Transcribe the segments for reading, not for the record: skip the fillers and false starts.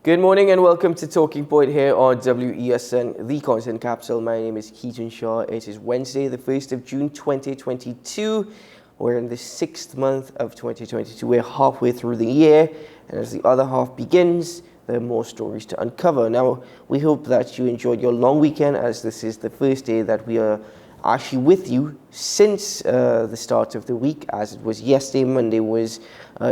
Good morning and welcome to Talking Point here on WESN, the content capsule. My name is Keaton Shaw. It is Wednesday, the 1st of June 2022. We're in the 6th month of 2022. We're halfway through the year, and as the other half begins, there are more stories to uncover. Now, we hope that you enjoyed your long weekend, as this is the first day that we are actually with you since the start of the week, as it was yesterday. Monday was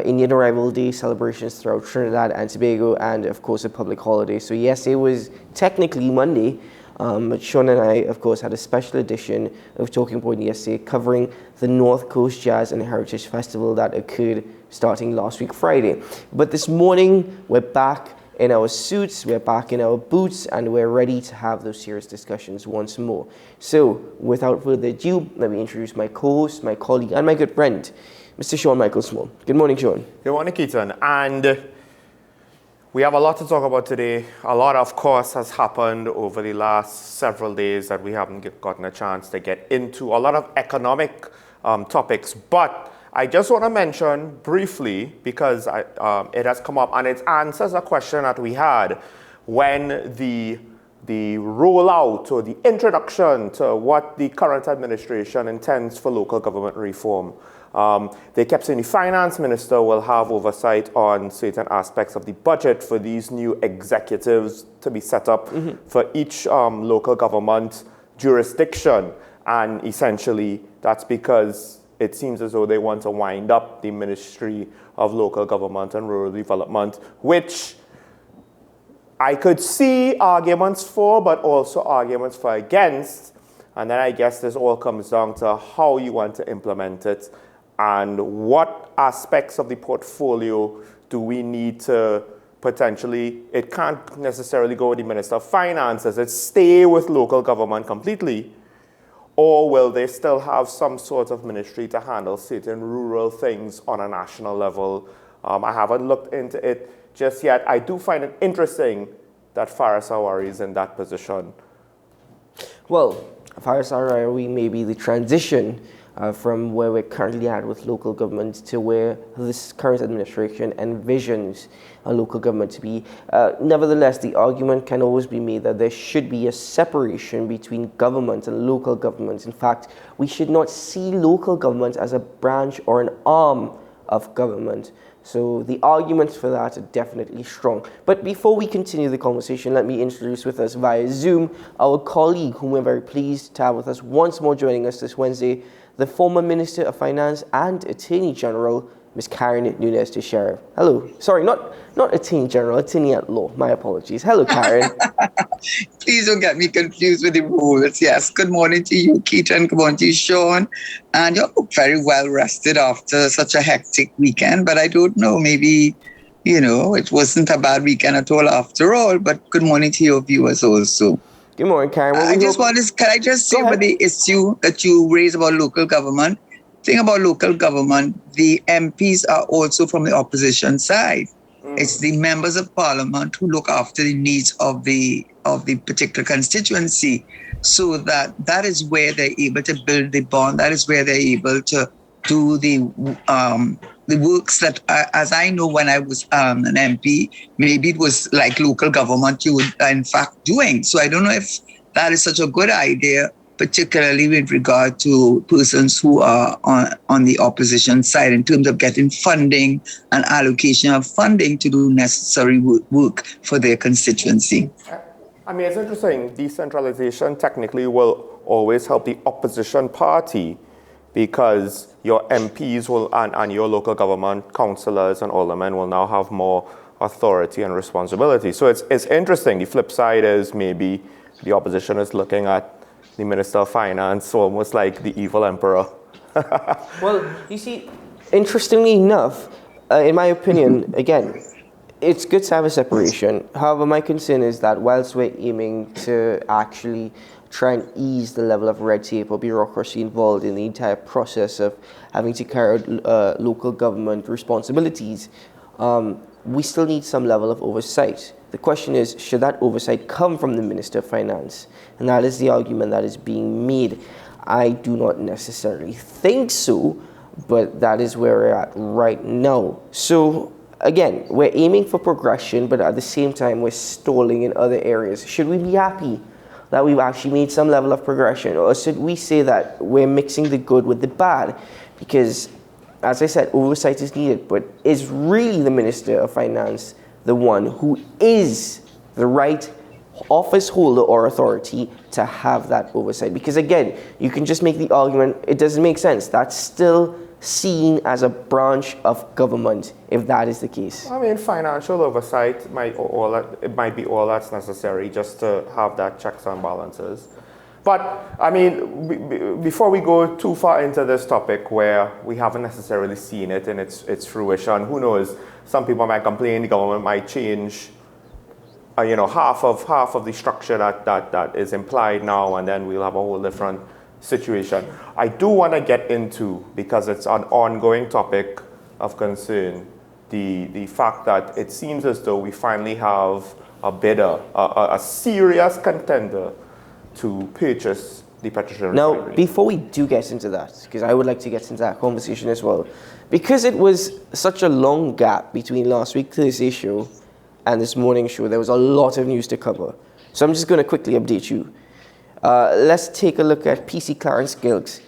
Indian Arrival Day celebrations throughout Trinidad and Tobago, and of course a public holiday. So yesterday was technically Monday, but Sean and I, of course, had a special edition of Talking Point yesterday covering the North Coast Jazz and Heritage Festival that occurred starting last week Friday. But this morning, we're back in our suits, we're back in our boots, and we're ready to have those serious discussions once more. So, without further ado, let me introduce my co-host, my colleague, and my good friend, Mr. Sean Michael Small. Good morning, Sean. Good morning, Keaton. And we have a lot to talk about today. A lot, of course, has happened over the last several days that we haven't gotten a chance to get into. A lot of economic topics, but I just want to mention briefly, because it has come up and it answers a question that we had when the rollout or the introduction to what the current administration intends for local government reform. They kept saying the finance minister will have oversight on certain aspects of the budget for these new executives to be set up for each local government jurisdiction. And essentially, that's because it seems as though they want to wind up the Ministry of Local Government and Rural Development, which I could see arguments for, but also arguments for against. And then I guess this all comes down to how you want to implement it and what aspects of the portfolio do we need to potentially, it can't necessarily go with the Minister of Finance, does it stay with local government completely? Or will they still have some sort of ministry to handle certain rural things on a national level? I haven't looked into it just yet. I do find it interesting that Faris Awari is in that position. Well, Faris Awari may be the transition from where we're currently at with local government to where this current administration envisions a local government to be. Nevertheless, the argument can always be made that there should be a separation between government and local government. In fact, we should not see local government as a branch or an arm of government. So the arguments for that are definitely strong. But before we continue the conversation, let me introduce with us via Zoom our colleague, whom we're very pleased to have with us once more joining us this Wednesday, the former Minister of Finance and Attorney General, Ms. Karen Nunes Teixeira. Hello. Sorry, not Attorney General, Attorney at Law. My apologies. Hello, Karen. Please don't get me confused with the rules. Yes, good morning to you, Keaton. Good morning to you, Sean. And you're very well rested after such a hectic weekend. But I don't know, maybe, it wasn't a bad weekend at all after all. But good morning to your viewers also. Good morning, Karen. Can I just say about the issue that you raised about local government? Thing about local government, the MPs are also from the opposition side. It's the members of parliament who look after the needs of the particular constituency, so that is where they're able to build the bond. That is where they're able to do the works that, as I know, when I was an MP, maybe it was like local government you were in fact doing. So I don't know if that is such a good idea, particularly with regard to persons who are on the opposition side in terms of getting funding and allocation of funding to do necessary work for their constituency. I mean, it's interesting. Decentralization technically will always help the opposition party because your MPs will and your local government councillors and aldermen will now have more authority and responsibility. So it's interesting. The flip side is maybe the opposition is looking at the Minister of Finance almost like the evil emperor. Well, you see, interestingly enough, in my opinion, again, it's good to have a separation. However, my concern is that whilst we're aiming to actually try and ease the level of red tape or bureaucracy involved in the entire process of having to carry out local government responsibilities, we still need some level of oversight. The question is, should that oversight come from the Minister of Finance? And that is the argument that is being made. I do not necessarily think so, but that is where we're at right now. So again, we're aiming for progression, but at the same time, we're stalling in other areas. Should we be happy that we've actually made some level of progression, or should we say that we're mixing the good with the bad? Because, as I said, oversight is needed, but is really the Minister of Finance the one who is the right office holder or authority to have that oversight? Because again, you can just make the argument, it doesn't make sense. That's still seen as a branch of government, if that is the case. I mean, financial oversight might be all that's necessary just to have that checks and balances. But I mean, before we go too far into this topic where we haven't necessarily seen it in its fruition, who knows? Some people might complain the government might change, half of the structure that is implied now, and then we'll have a whole different situation. I do want to get into, because it's an ongoing topic of concern, the fact that it seems as though we finally have a bidder, a serious contender to purchase the Petrogen Now, refinery. before we do get into that, because I would like to get into that conversation as well, because it was such a long gap between last week's Thursday show and this morning's show, there was a lot of news to cover. So I'm just going to quickly update you. Let's take a look at PC Clarence Gilks,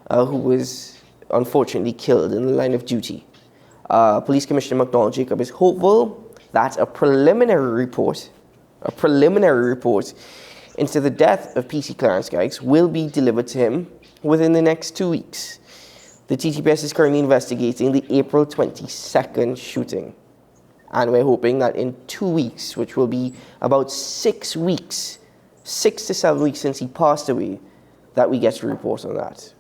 who was unfortunately killed in the line of duty. Police Commissioner McDonald Jacob is hopeful that a preliminary report into the death of PC Clarence Gilks will be delivered to him within the next 2 weeks. The TTPS is currently investigating the April 22nd shooting. And we're hoping that in 2 weeks, which will be about 6 weeks, 6 to 7 weeks since he passed away, that we get a report on that.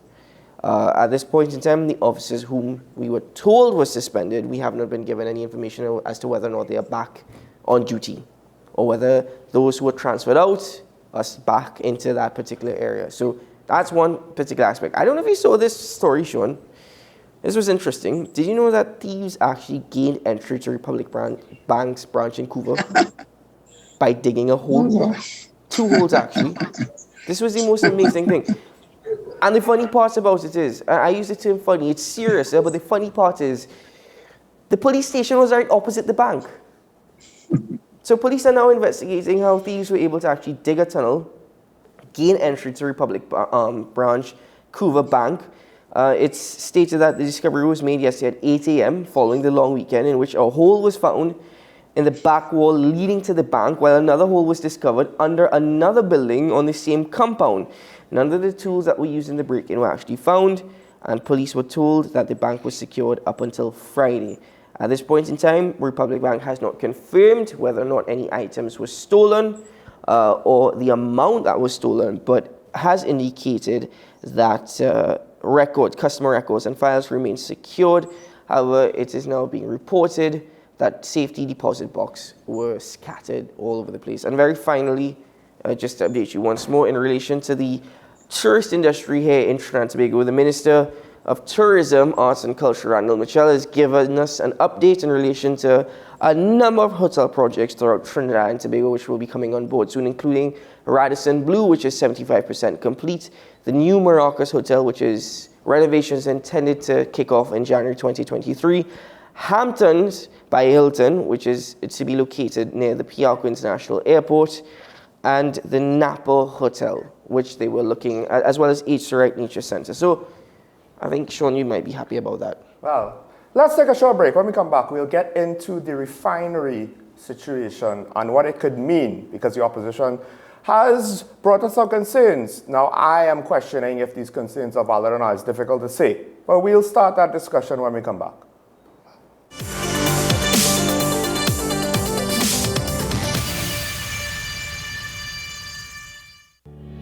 At this point in time, the officers whom we were told were suspended, we have not been given any information as to whether or not they are back on duty, or whether those who were transferred out are back into that particular area. So that's one particular aspect. I don't know if you saw this story, Sean. This was interesting. Did you know that thieves actually gained entry to Republic Bank's branch in Couva by digging a hole? 2 holes, actually. This was the most amazing thing. And the funny part about it is, I use the term funny, it's serious, but the funny part is, the police station was right opposite the bank. So police are now investigating how thieves were able to actually dig a tunnel, gain entry to Republic branch, Couva Bank. It's stated that the discovery was made yesterday at 8 a.m. following the long weekend, in which a hole was found in the back wall leading to the bank, while another hole was discovered under another building on the same compound. None of the tools that were used in the break-in were actually found, and police were told that the bank was secured up until Friday. At this point in time, Republic Bank has not confirmed whether or not any items were stolen or the amount that was stolen, but has indicated that customer records and files remain secured. However, it is now being reported that safety deposit boxes were scattered all over the place. And very finally, just to update you once more in relation to the tourist industry here in Trinidad and Tobago, the Minister of Tourism, Arts and Culture, Randall Mitchell, has given us an update in relation to a number of hotel projects throughout Trinidad and Tobago, which will be coming on board soon, including Radisson Blue, which is 75% complete, the new Maracas Hotel, which is renovations intended to kick off in January 2023, Hamptons by Hilton, which is to be located near the Piarco International Airport, and the Napa Hotel, which they were looking at, as well as H2 Nature Center. So I think, Sean, you might be happy about that. Well, let's take a short break. When we come back, we'll get into the refinery situation and what it could mean, because the opposition has brought us some concerns. Now, I am questioning if these concerns are valid or not. It's difficult to say. But we'll start that discussion when we come back.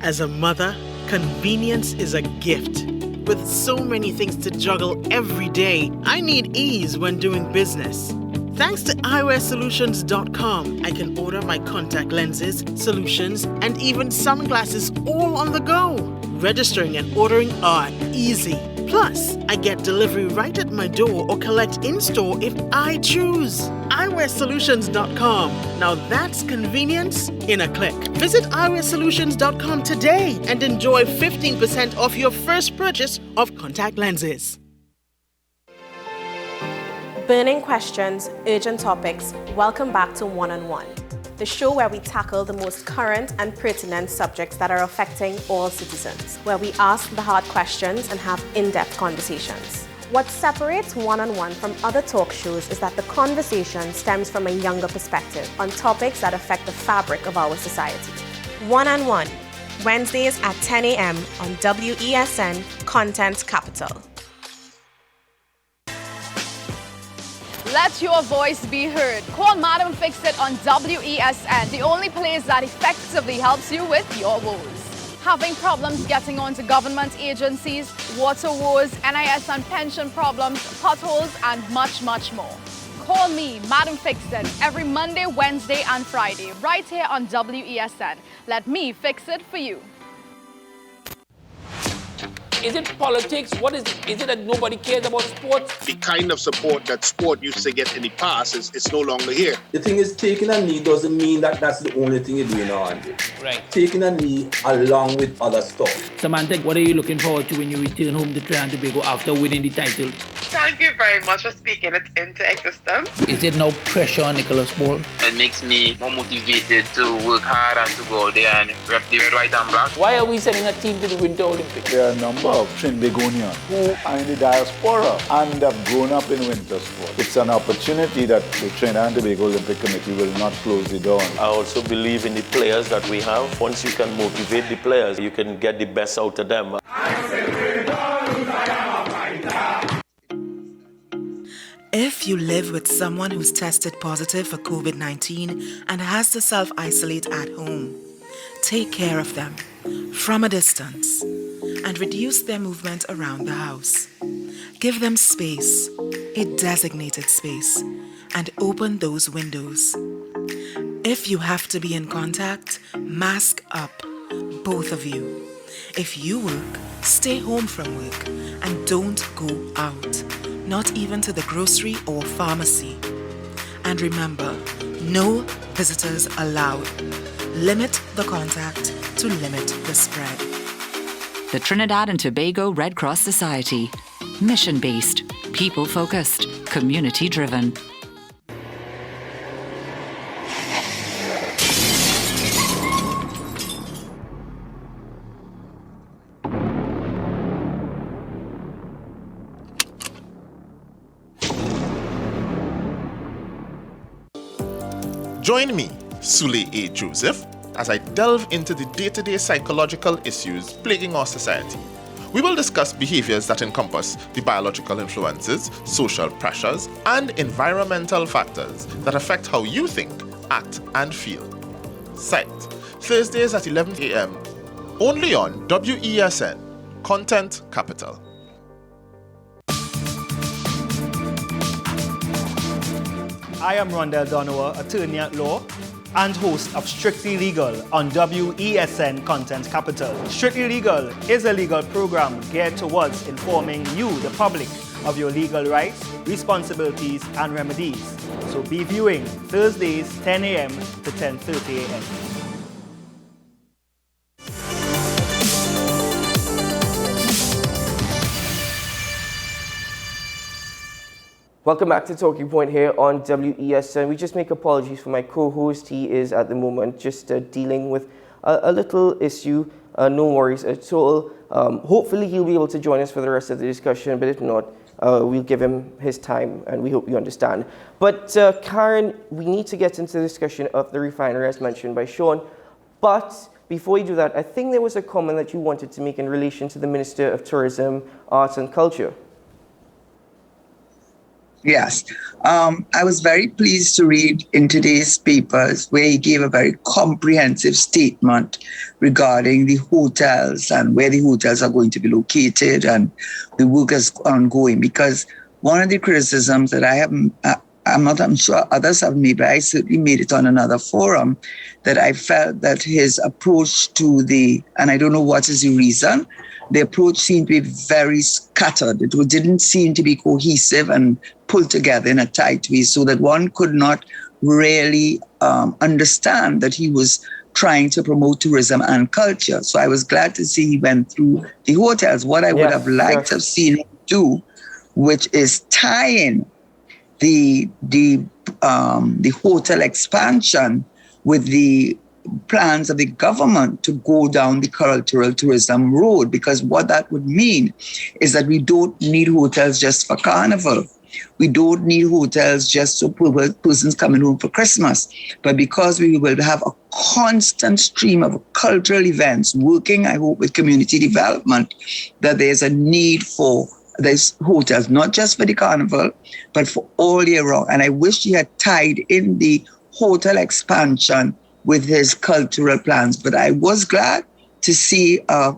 As a mother, convenience is a gift. With so many things to juggle every day, I need ease when doing business. Thanks to eyewearsolutions.com, I can order my contact lenses, solutions, and even sunglasses all on the go. Registering and ordering are easy. Plus, I get delivery right at my door or collect in-store if I choose. eyewearsolutions.com. Now that's convenience in a click. Visit eyewearsolutions.com today and enjoy 15% off your first purchase of contact lenses. Burning questions, urgent topics, welcome back to One on One, the show where we tackle the most current and pertinent subjects that are affecting all citizens, where we ask the hard questions and have in-depth conversations. What separates One on One from other talk shows is that the conversation stems from a younger perspective on topics that affect the fabric of our society. One on One, Wednesdays at 10 a.m. on WESN Content Capital. Let your voice be heard. Call Madam Fix It on WESN, the only place that effectively helps you with your woes. Having problems getting onto government agencies, water woes, NIS and pension problems, potholes, and much, much more. Call me, Madam Fix It, every Monday, Wednesday, and Friday, right here on WESN. Let me fix it for you. Is it politics? What is it? Is it that nobody cares about sports? The kind of support that sport used to get in the past is no longer here. The thing is, taking a knee doesn't mean that that's the only thing you're doing now, Andy. Right. Taking a knee along with other stuff. Samantha, what are you looking forward to when you return home to Trinidad and Tobago after winning the title? Thank you very much for speaking it into existence. Is it no pressure on Nicholas Paul? It makes me more motivated to work hard and to go out there and rep the red, white and black. Why are we sending a team to the Winter Olympics? There are a number of Trinbagonians who are in the diaspora and have grown up in winter sport. It's an opportunity that the Trinidad and Tobago Olympic Committee will not close the door on. I also believe in the players that we have. Once you can motivate the players, you can get the best out of them. If you live with someone who's tested positive for COVID-19 and has to self-isolate at home, take care of them from a distance and reduce their movement around the house. Give them space, a designated space, and open those windows. If you have to be in contact, mask up, both of you. If you work, stay home from work and don't go out, not even to the grocery or pharmacy. And remember, no visitors allowed. Limit the contact to limit the spread. The Trinidad and Tobago Red Cross Society. Mission-based, people-focused, community-driven. Join me, Sule A. Joseph, as I delve into the day-to-day psychological issues plaguing our society. We will discuss behaviors that encompass the biological influences, social pressures, and environmental factors that affect how you think, act, and feel. Site, Thursdays at 11 a.m., only on WESN, Content Capital. I am Rondell Donowa, attorney at law and host of Strictly Legal on WESN Content Capital. Strictly Legal is a legal program geared towards informing you, the public, of your legal rights, responsibilities, and remedies. So be viewing Thursdays 10 a.m. to 10:30 a.m. Welcome back to Talking Point here on WESN. We just make apologies for my co-host. He is at the moment just dealing with a little issue. No worries at all. Hopefully he'll be able to join us for the rest of the discussion, but if not, we'll give him his time and we hope you understand. But Karen, we need to get into the discussion of the refinery as mentioned by Sean. But before we do that, I think there was a comment that you wanted to make in relation to the Minister of Tourism, Arts and Culture. Yes. I was very pleased to read in today's papers where he gave a very comprehensive statement regarding the hotels and where the hotels are going to be located and the work is ongoing. Because one of the criticisms that I'm sure others have made, but I certainly made it on another forum, that I felt that his approach to and I don't know what is the reason, the approach seemed to be very scattered. It didn't seem to be cohesive and pulled together in a tight way so that one could not really understand that he was trying to promote tourism and culture. So I was glad to see he went through the hotels. What I would have liked to have seen him do, which is tie in the hotel expansion with the plans of the government to go down the cultural tourism road, because what that would mean is that we don't need hotels just for carnival. We don't need hotels just so persons coming home for Christmas, but because we will have a constant stream of cultural events working, I hope, with community development, that there's a need for these hotels, not just for the carnival, but for all year round. And I wish he had tied in the hotel expansion with his cultural plans. But I was glad to see a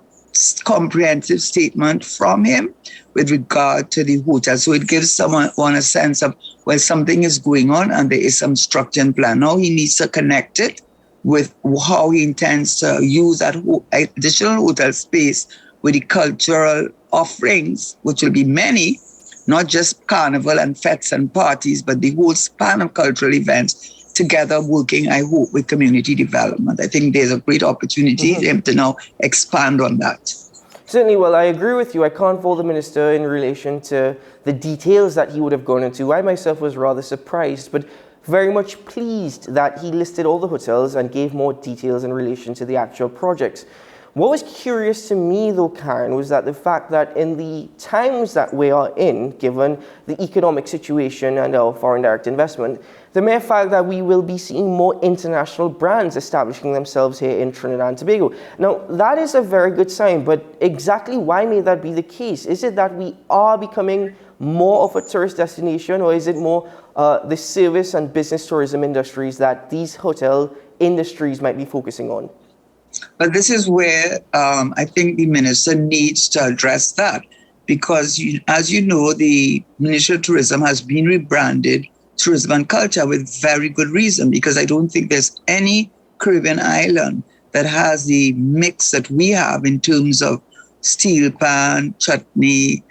comprehensive statement from him with regard to the hotel. So it gives someone a sense of, well, something is going on and there is some structure and plan. Now he needs to connect it with how he intends to use that additional hotel space with the cultural offerings, which will be many, not just carnival and fetes and parties, but the whole span of cultural events, together working, I hope, with community development. I think there's a great opportunity for him to now expand on that. Certainly, well, I agree with you. I can't fault the minister in relation to the details that he would have gone into. I myself was rather surprised, but very much pleased that he listed all the hotels and gave more details in relation to the actual projects. What was curious to me, though, Karen, was that the fact that in the times that we are in, given the economic situation and our foreign direct investment, the mere fact that we will be seeing more international brands establishing themselves here in Trinidad and Tobago. Now, that is a very good sign, but exactly why may that be the case? Is it that we are becoming more of a tourist destination, or is it more the service and business tourism industries that these hotel industries might be focusing on? But this is where I think the minister needs to address that, because as you know, the Ministry of Tourism has been rebranded Tourism and Culture with very good reason, because I don't think there's any Caribbean island that has the mix that we have in terms of steel pan, chutney,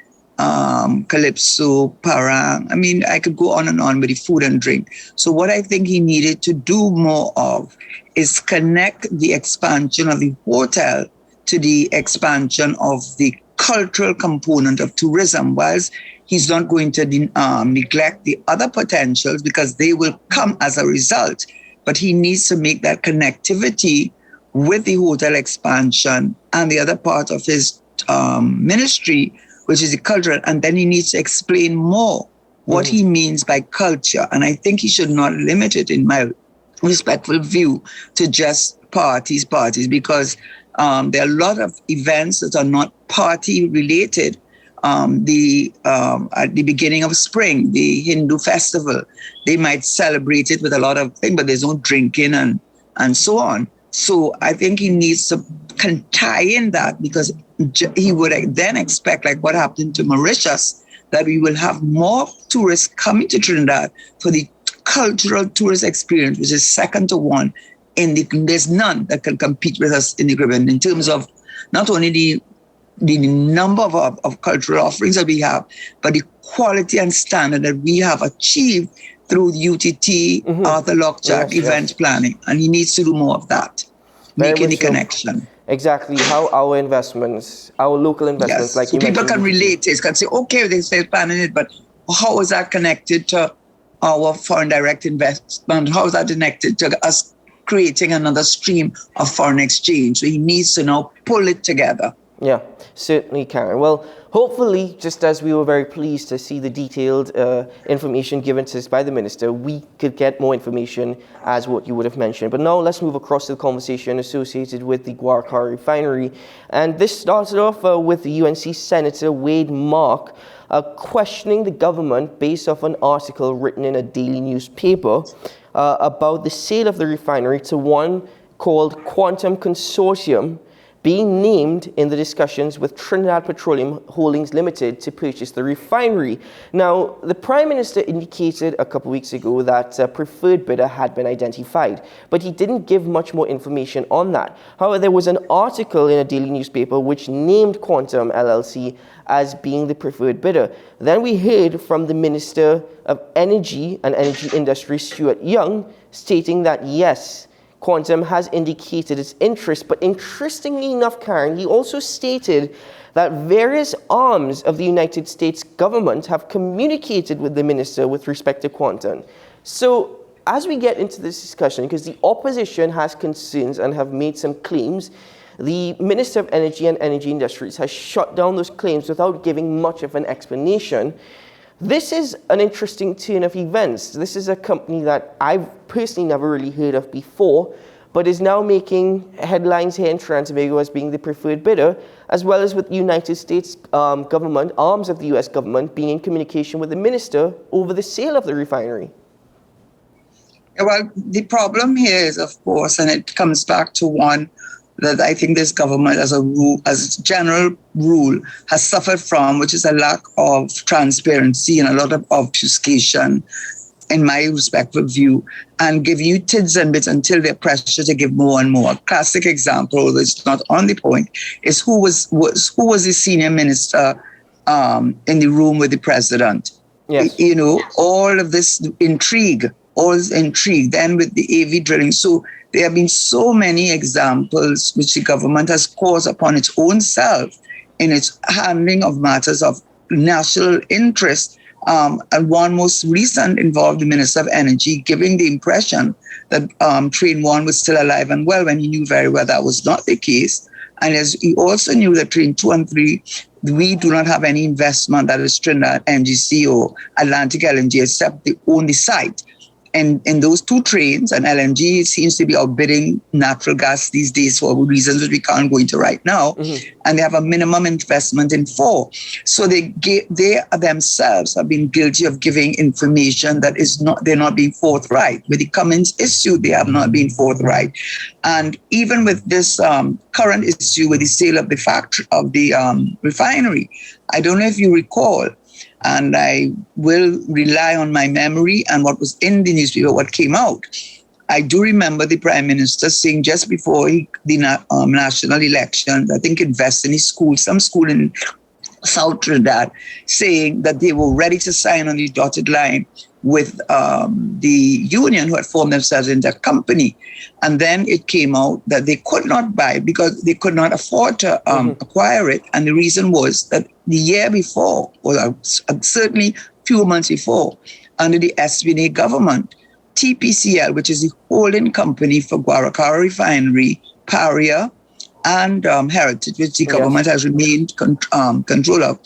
calypso, parang. I mean, I could go on and on with the food and drink. So what I think he needed to do more of is connect the expansion of the hotel to the expansion of the cultural component of tourism, whilst he's not going to neglect the other potentials, because they will come as a result. But he needs to make that connectivity with the hotel expansion and the other part of his ministry, which is the cultural, and then he needs to explain more what he means by culture. And I think he should not limit it, in my respectful view, to just parties, because there are a lot of events that are not party related. At the beginning of spring, the Hindu festival, they might celebrate it with a lot of things, but there's no drinking and so on. So I think he needs to tie in that, because he would then expect, like what happened to Mauritius, that we will have more tourists coming to Trinidad for the cultural tourist experience, which is second to one. There's none that can compete with us in the Caribbean in terms of not only the number of cultural offerings that we have, but the quality and standard that we have achieved through the UTT, Arthur Lockjack event planning. And he needs to do more of that, making the connection. Exactly, how our investments, our local investments, like you mentioned. People can relate to it, can say, okay, they say planning it, but how is that connected to our foreign direct investment? How is that connected to us creating another stream of foreign exchange? So he needs to now pull it together. Yeah, certainly, Karen. Well, hopefully, just as we were very pleased to see the detailed information given to us by the minister, we could get more information as what you would have mentioned. But now let's move across to the conversation associated with the Guaracara refinery. And this started off with the UNC Senator Wade Mark questioning the government based off an article written in a daily newspaper about the sale of the refinery to one called Quantum Consortium, being named in the discussions with Trinidad Petroleum Holdings Limited to purchase the refinery. Now, the Prime Minister indicated a couple of weeks ago that a preferred bidder had been identified, but he didn't give much more information on that. However, there was an article in a daily newspaper which named Quantum LLC as being the preferred bidder. Then we heard from the Minister of Energy and Energy Industry, Stuart Young, stating that yes, Quantum has indicated its interest. But interestingly enough, Karen, he also stated that various arms of the United States government have communicated with the minister with respect to Quantum. So as we get into this discussion, because the opposition has concerns and have made some claims, the Minister of Energy and Energy Industries has shut down those claims without giving much of an explanation. This is an interesting turn of events. This is a company that I've personally never really heard of before, but is now making headlines here in Trinidad and Tobago as being the preferred bidder, as well as with the United States government, arms of the US government, being in communication with the minister over the sale of the refinery. Well, the problem here is, of course, and it comes back to one that I think this government as a rule, as a general rule, has suffered from, which is a lack of transparency and a lot of obfuscation, in my respectful view, and give you tidbits and bits until they're pressured to give more and more. A classic example, although it's not on the point, is who was the senior minister in the room with the president. Yes. You know, all of this intrigue, then with the AV drilling. So there have been so many examples which the government has caused upon its own self in its handling of matters of national interest. And one most recent involved the Minister of Energy, giving the impression that Train 1 was still alive and well, when he knew very well that was not the case. And as he also knew that Train 2 and 3, we do not have any investment, that is Trinidad NGC or Atlantic LNG, except they own the site. And in those two trains, and LNG seems to be outbidding natural gas these days for reasons that we can't go into right now. Mm-hmm. And they have a minimum investment in 4. So they themselves have been guilty of giving information that they're not being forthright. With the Cummins issue, they have not been forthright. And even with this current issue with the sale of the factory, of the refinery, I don't know if you recall, and I will rely on my memory and what was in the newspaper, what came out. I do remember the Prime Minister saying just before the national election, I think invest in his school, some school in South Trinidad, saying that they were ready to sign on the dotted line with the union who had formed themselves into a company. And then it came out that they could not buy because they could not afford to acquire it. And the reason was that the year before, or certainly few months before, under the SBNA government, TPCL, which is the holding company for Guaracara Refinery, Paria, and Heritage, which the government has remained control of,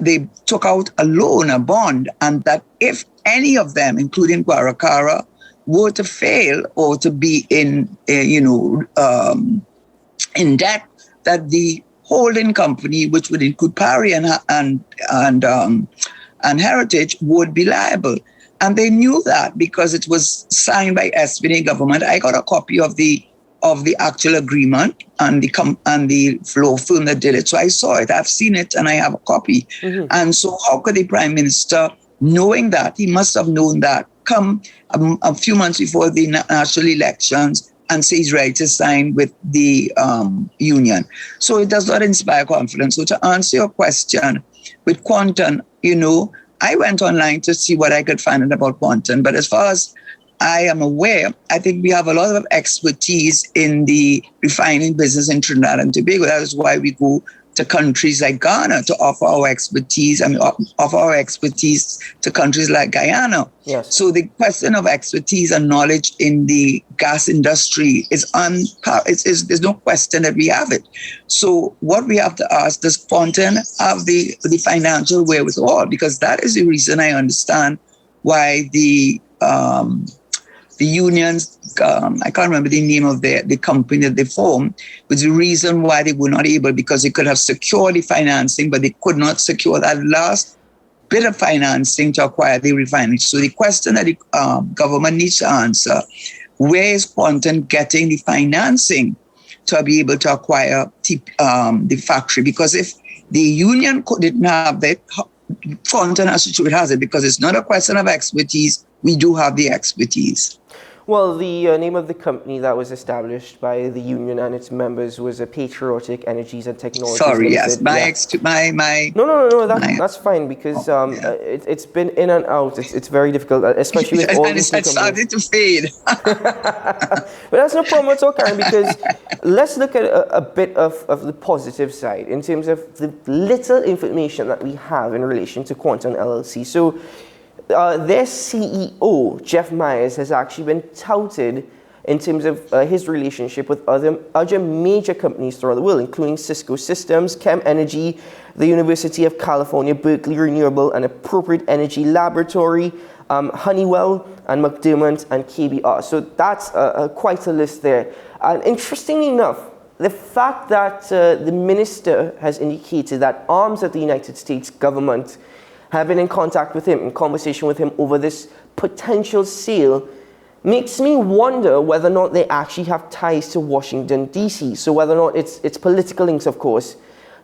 they took out a loan, a bond, and that if any of them, including Guaracara, were to fail or to be in debt, that the holding company, which would include Paria and Heritage, would be liable. And they knew that because it was signed by SBNA government. I got a copy of the actual agreement and the law firm that did it. So I saw it, I've seen it, and I have a copy. Mm-hmm. And so how could the Prime Minister, knowing that, he must have known that, come a few months before the national elections and say he's ready to sign with the union? So it does not inspire confidence. So to answer your question, with Quantum, I went online to see what I could find out about Quantum. But as far as I am aware, I think we have a lot of expertise in the refining business in Trinidad and Tobago. That is why we go to countries like Ghana to offer our expertise, offer our expertise to countries like Guyana. Yes. So the question of expertise and knowledge in the gas industry there's no question that we have it. So what we have to ask, does Quantum have the financial wherewithal? Because that is the reason I understand why the unions, I can't remember the name of the company that they formed, was the reason why they were not able, because they could have secured the financing, but they could not secure that last bit of financing to acquire the refinery. So the question that the government needs to answer, where is Quantum getting the financing to be able to acquire the factory? Because if the union didn't have that, Quantum has it, because it's not a question of expertise. We do have the expertise. Well, the name of the company that was established by the union and its members was Patriotic Energies and Technologies Sorry, Limited. yes, my. No. That's fine because it's been in and out. It's very difficult, especially with all these It's starting to fade. But that's no problem at all, Karen, because let's look at a bit of the positive side in terms of the little information that we have in relation to Quantum LLC. So their CEO, Jeff Myers, has actually been touted in terms of his relationship with other major companies throughout the world, including Cisco Systems, Chem Energy, the University of California, Berkeley Renewable and Appropriate Energy Laboratory, Honeywell, and McDermott and KBR. So that's quite a list there. And interestingly enough, the fact that the minister has indicated that arms of the United States government have been in contact with him, in conversation with him over this potential sale, makes me wonder whether or not they actually have ties to Washington, D.C. So whether or not it's political links, of course,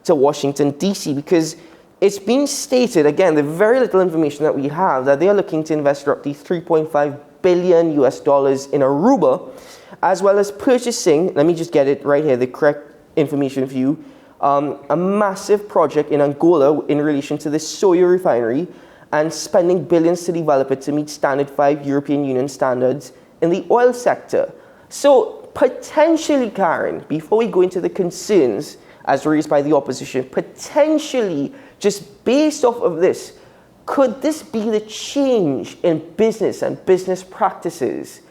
to Washington, D.C. Because it's been stated, again, the very little information that we have, that they are looking to invest roughly $3.5 billion US in Aruba, as well as purchasing, let me just get it right here, the correct information for you, a massive project in Angola in relation to the Soya refinery and spending billions to develop it to meet Standard 5 European Union standards in the oil sector. So potentially, Karen, before we go into the concerns as raised by the opposition, potentially, just based off of this, could this be the change in business and business practices,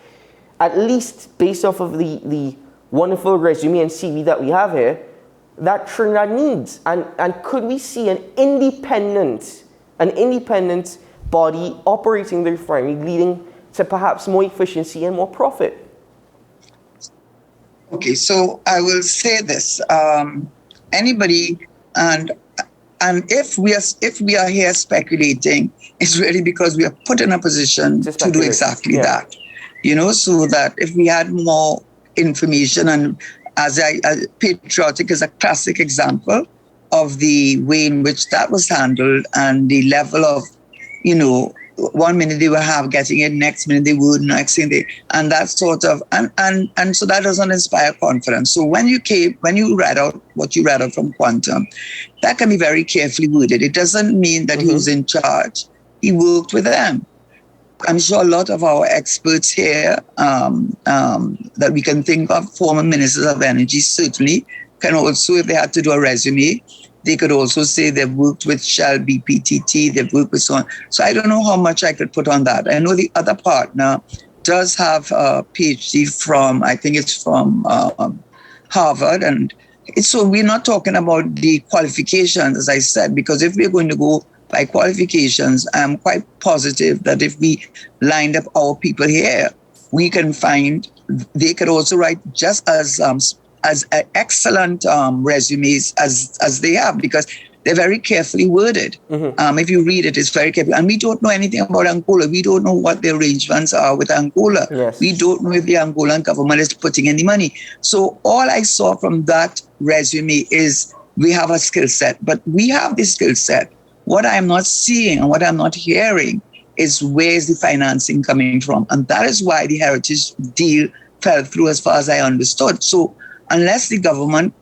at least based off of the wonderful resume and CV that we have here, that Trinidad needs? And could we see an independent body operating the refinery, leading to perhaps more efficiency and more profit? Okay, so I will say this: anybody, and if we are here speculating, it's really because we are put in a position to do exactly that. You know, so that if we had more information, and as Patriotic is a classic example of the way in which that was handled and the level of, you know, 1 minute they were getting it, next minute they would, next thing they, and that sort of, and so that doesn't inspire confidence. So when you read out what you read out from Quantum, that can be very carefully worded. It doesn't mean that he was in charge. He worked with them. I'm sure a lot of our experts here that we can think of, former ministers of energy, certainly can also, if they had to do a resume, they could also say they've worked with Shell, BPTT, they've worked with so on. So I don't know how much I could put on that. I know the other partner does have a PhD from, I think it's from Harvard. And so we're not talking about the qualifications, as I said, because if we're going to go by qualifications, I'm quite positive that if we lined up our people here, we can find they could also write just as excellent resumes as they have, because they're very carefully worded. If you read it, it's very careful. And we don't know anything about Angola. We don't know what the arrangements are with Angola. Yes. We don't know if the Angolan government is putting any money. So all I saw from that resume is we have a skill set, but we have the skill set. What I'm not seeing and what I'm not hearing is where's the financing coming from. And that is why the heritage deal fell through as far as I understood. So unless the government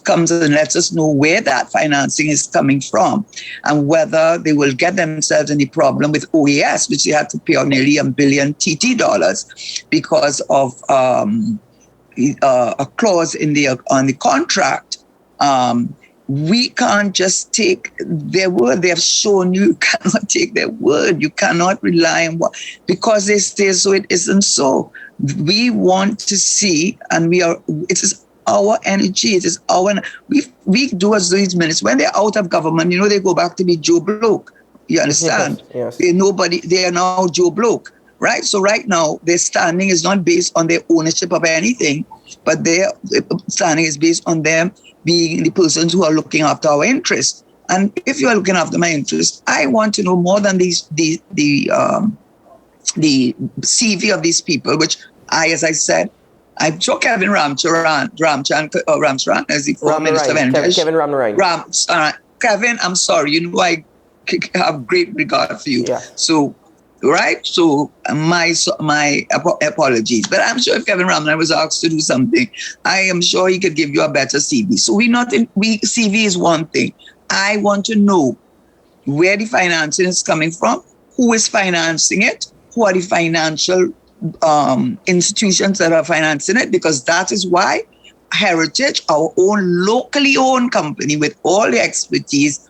comes and lets us know where that financing is coming from and whether they will get themselves in the problem with OAS, which they had to pay out nearly $1 billion TT dollars because of a clause on the contract. We can't just take their word. They have shown you cannot take their word. You cannot rely on what, because they say so, it isn't so. We want to see, and it is our energy, it is we do as these minutes. When they're out of government, you know, they go back to be Joe Bloke. You understand? Yes. They are now Joe Bloke, right? So right now, their standing is not based on their ownership of anything, but their standing is based on them being the persons who are looking after our interests. And if you are looking after my interests, I want to know more than the CV of these people, which as I said, I'm sure Kevin Ramcharan as the former Minister of Energy. Kevin Ramcharan. Kevin, I'm sorry, you know I have great regard for you. Yeah. So right? So my apologies. But I'm sure if Kevin Ramlan was asked to do something, I am sure he could give you a better CV. So CV is one thing. I want to know where the financing is coming from, who is financing it, who are the financial institutions that are financing it, because that is why Heritage, our own locally owned company with all the expertise,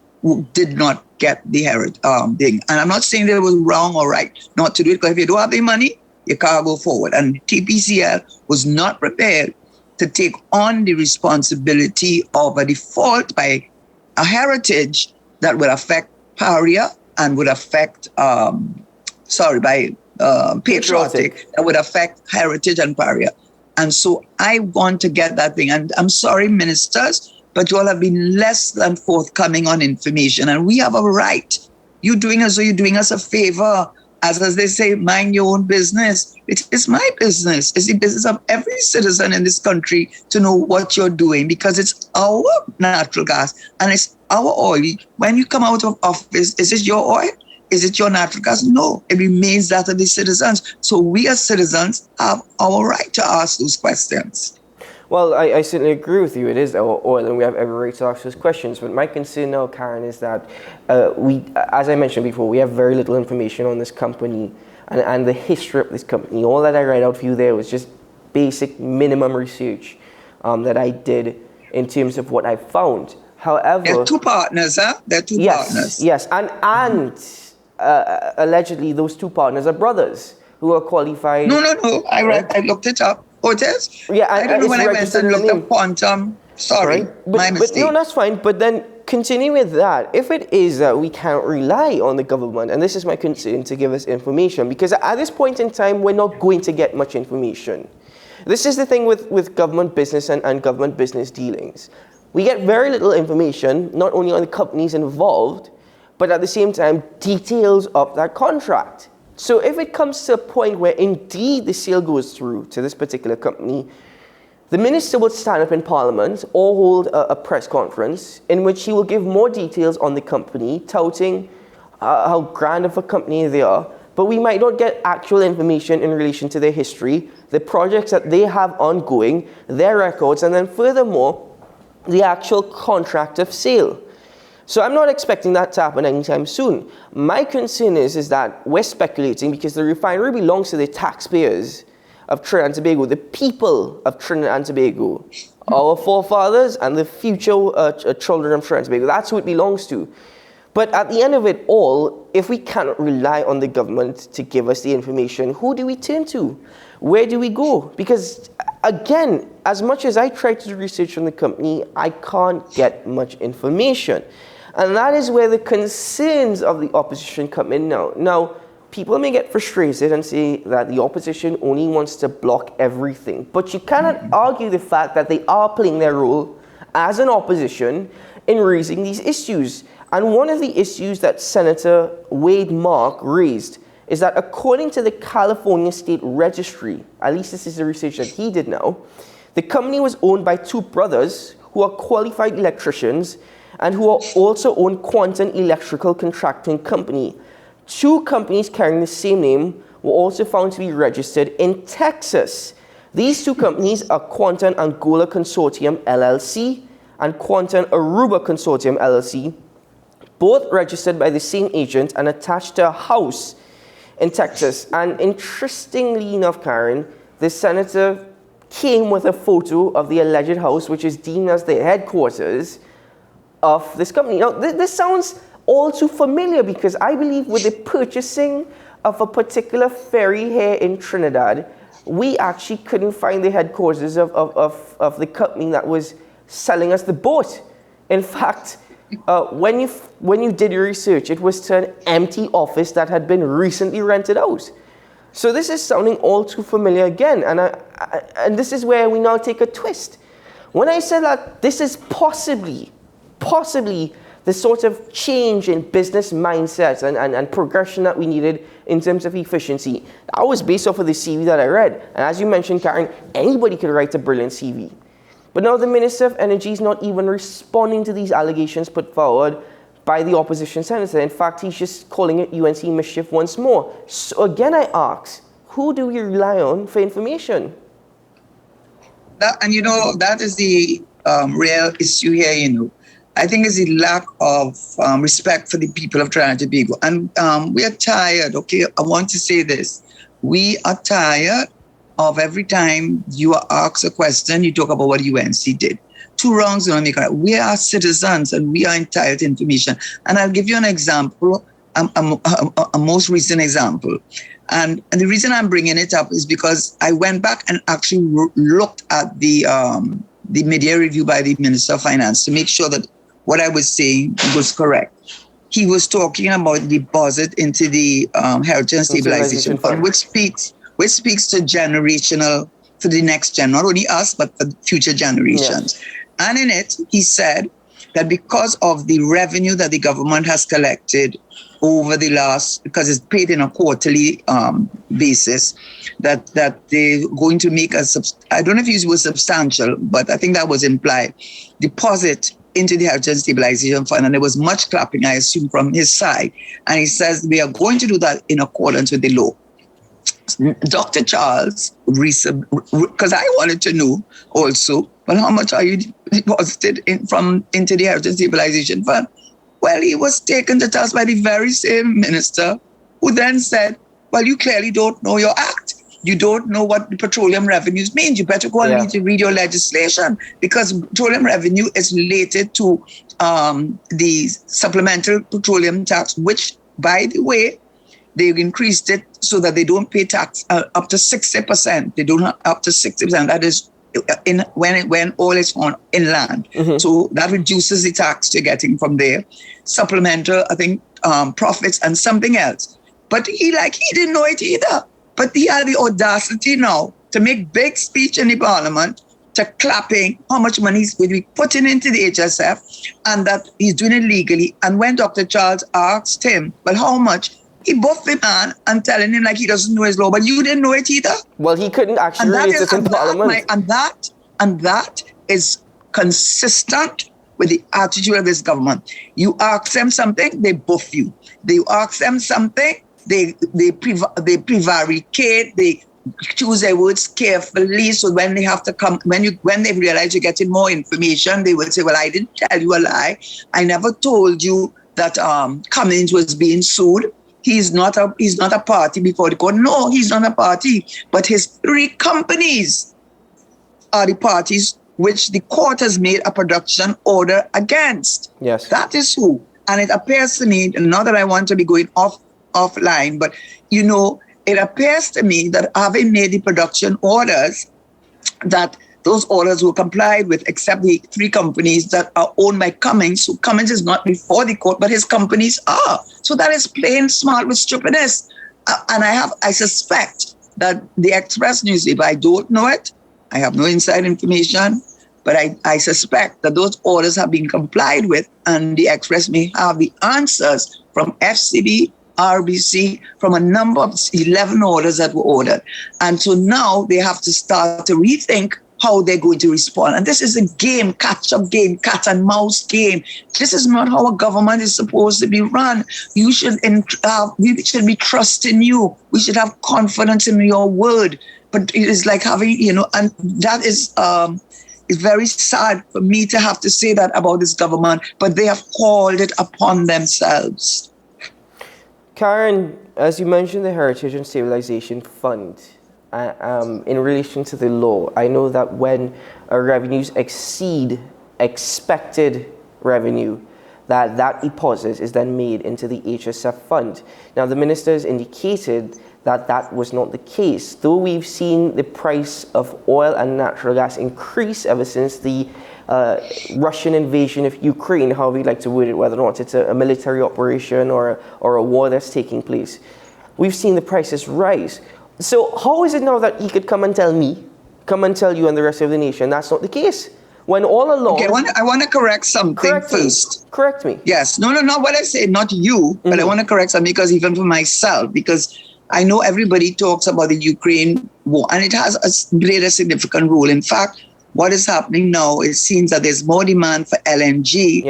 did not get the Heritage thing. And I'm not saying that it was wrong or right not to do it, because if you don't have the money, you can't go forward. And TPCL was not prepared to take on the responsibility of a default by a Heritage that would affect Paria and would affect, Patriotic, that would affect Heritage and Paria. And so I want to get that thing. And I'm sorry, ministers, but you all have been less than forthcoming on information. And we have a right. You're doing us a favor. As they say, mind your own business. It is my business. It's the business of every citizen in this country to know what you're doing, because it's our natural gas and it's our oil. When you come out of office, is it your oil? Is it your natural gas? No, it remains that of the citizens. So we as citizens have our right to ask those questions. Well, I certainly agree with you. It is our oil, and we have every right to ask those questions. But my concern now, Karen, is that as I mentioned before, we have very little information on this company and the history of this company. All that I read out for you there was just basic minimum research that I did in terms of what I found. However, there are two partners, huh? There are two partners. Yes, and allegedly those two partners are brothers who are qualified. No. I looked it up. Oh, it is? Yeah, I don't know when I went and looked up Quantum. Sorry, my mistake. But no, that's fine. But then continue with that. If it is that we can't rely on the government, and this is my concern, to give us information, because at this point in time, we're not going to get much information. This is the thing with government business and government business dealings. We get very little information, not only on the companies involved, but at the same time, details of that contract. So if it comes to a point where indeed the sale goes through to this particular company, the minister will stand up in Parliament or hold a press conference in which he will give more details on the company, touting how grand of a company they are, but we might not get actual information in relation to their history, the projects that they have ongoing, their records, and then furthermore, the actual contract of sale. So I'm not expecting that to happen anytime soon. My concern is that we're speculating because the refinery belongs to the taxpayers of Trinidad and Tobago, the people of Trinidad and Tobago, our forefathers and the future children of Trinidad and Tobago. That's who it belongs to. But at the end of it all, if we cannot rely on the government to give us the information, who do we turn to? Where do we go? Because again, as much as I try to do research on the company, I can't get much information. And that is where the concerns of the opposition come in now. Now, people may get frustrated and say that the opposition only wants to block everything. But you cannot argue the fact that they are playing their role as an opposition in raising these issues. And one of the issues that Senator Wade Mark raised is that according to the California State Registry, at least this is the research that he did now, the company was owned by two brothers who are qualified electricians and who are also own Quantum Electrical Contracting Company. Two companies carrying the same name were also found to be registered in Texas. These two companies are Quantum Angola Consortium LLC and Quantum Aruba Consortium LLC, both registered by the same agent and attached to a house in Texas. And interestingly enough, Karen, the senator came with a photo of the alleged house, which is deemed as the headquarters of this company. Now, this sounds all too familiar because I believe with the purchasing of a particular ferry here in Trinidad, we actually couldn't find the headquarters of the company that was selling us the boat. In fact, when you did your research, it was to an empty office that had been recently rented out. So this is sounding all too familiar again, and this is where we now take a twist. When I said that this is possibly the sort of change in business mindsets and progression that we needed in terms of efficiency, that was based off of the CV that I read. And as you mentioned, Karen, anybody could write a brilliant CV. But now the Minister of Energy is not even responding to these allegations put forward by the opposition senator. In fact, he's just calling it UNC mischief once more. So again, I ask, who do we rely on for information? And that is the real issue here, I think it's the lack of respect for the people of Trinidad and Tobago. And we are tired, okay? I want to say this. We are tired of every time you are asked a question, you talk about what UNC did. Two wrongs don't make right. We are citizens and we are entitled to information. And I'll give you an example, a most recent example. And the reason I'm bringing it up is because I went back and actually looked at the media review by the Minister of Finance to make sure that what I was saying was correct. He was talking about deposit into the Heritage and Stabilization Fund, which speaks to generational, for the next gen, not only us, but for future generations. Yes. And in it, he said that because of the revenue that the government has collected over the last, because it's paid in a quarterly basis, that they're going to make I don't know if it was substantial, but I think that was implied, deposit into the Heritage and Stabilization Fund. And there was much clapping, I assume, from his side. And he says, we are going to do that in accordance with the law. Dr. Charles, because I wanted to know also, well, how much are you deposited into the Heritage and Stabilization Fund? Well, he was taken to task by the very same minister who then said, well, you clearly don't know your act. You don't know what the petroleum revenues mean. You better go and read your legislation, because petroleum revenue is related to the supplemental petroleum tax, which, by the way, they increased it so that they don't pay tax up to 60%. They don't have up to 60%. That is when oil is on inland. Mm-hmm. So that reduces the tax they're getting from there. Supplemental, I think, profits and something else. But he didn't know it either. But he had the audacity now to make big speech in the parliament, to clapping how much money is going to be putting into the HSF, and that he's doing it legally. And when Dr. Charles asked him, well, how much? He buffed the man and telling him like he doesn't know his law, but you didn't know it either. Well, he couldn't actually raise it in parliament. And that is consistent with the attitude of this government. You ask them something, they buff you. You ask them something, they prevaricate, they choose their words carefully, so when they have to come, when they realize you're getting more information, they will say, well, I didn't tell you a lie. I never told you that Cummins was being sued. He's not a party before the court. No, he's not a party. But his 3 companies are the parties which the court has made a production order against. Yes. That is who. And it appears to me, not that I want to be going offline, but it appears to me that having made the production orders, that those orders were complied with, except the 3 companies that are owned by Cummins. So Cummins is not before the court, but his companies are. So that is plain smart with stupidness. And I suspect that the Express newspaper, I don't know it, I have no inside information, but I suspect that those orders have been complied with, and the Express may have the answers from FCB, RBC, from a number of 11 orders that were ordered. And so now they have to start to rethink how they're going to respond. And this is a game, catch-up game, cat and mouse game. This is not how a government is supposed to be run. We should be trusting you. We should have confidence in your word. But it is like having, and that is it's very sad for me to have to say that about this government, but they have called it upon themselves. Karen, as you mentioned, the Heritage and Stabilization Fund, in relation to the law, I know that when revenues exceed expected revenue, that deposit is then made into the HSF fund. Now, the minister has indicated that was not the case, though we've seen the price of oil and natural gas increase ever since the Russian invasion of Ukraine, however you'd like to word it, whether or not it's a military operation or a war that's taking place. We've seen the prices rise. So how is it now that he could come and tell you and the rest of the nation that's not the case? When all along... Okay, I want to correct something first. Correct me. Yes. No, what I say, not you, but I want to correct something, because even for myself, because I know everybody talks about the Ukraine war, and it has played a significant role. In fact, what is happening now, it seems that there's more demand for LNG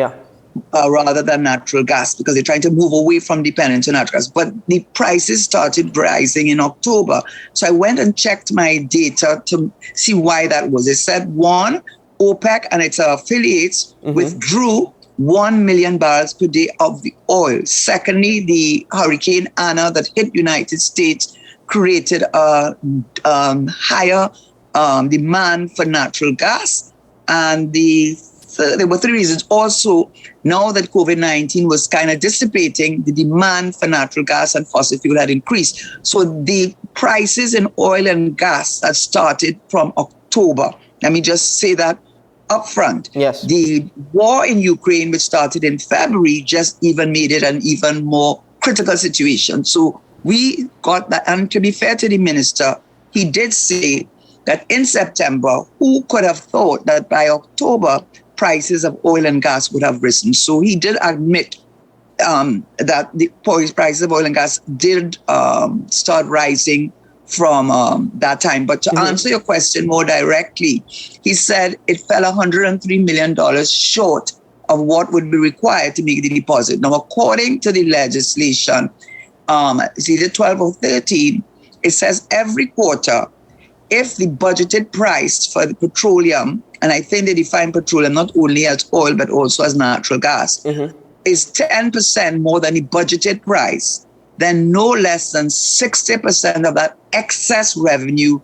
rather than natural gas, because they're trying to move away from dependence on natural gas. But the prices started rising in October. So I went and checked my data to see why that was. It said, one, OPEC and its affiliates withdrew 1 million barrels per day of the oil. Secondly, the Hurricane Anna that hit United States created a higher demand for natural gas. And there were three reasons. Also, now that COVID-19 was kind of dissipating, the demand for natural gas and fossil fuel had increased. So the prices in oil and gas had started from October. Let me just say that up front. Yes. The war in Ukraine, which started in February, just even made it an even more critical situation. So we got that. And to be fair to the minister, he did say that in September, who could have thought that by October, prices of oil and gas would have risen? So he did admit that the prices of oil and gas did start rising from that time. But to answer your question more directly, he said it fell $103 million short of what would be required to make the deposit. Now, according to the legislation, it's either 12 or 13, it says every quarter, if the budgeted price for the petroleum, and I think they define petroleum not only as oil, but also as natural gas, is 10% more than the budgeted price, then no less than 60% of that excess revenue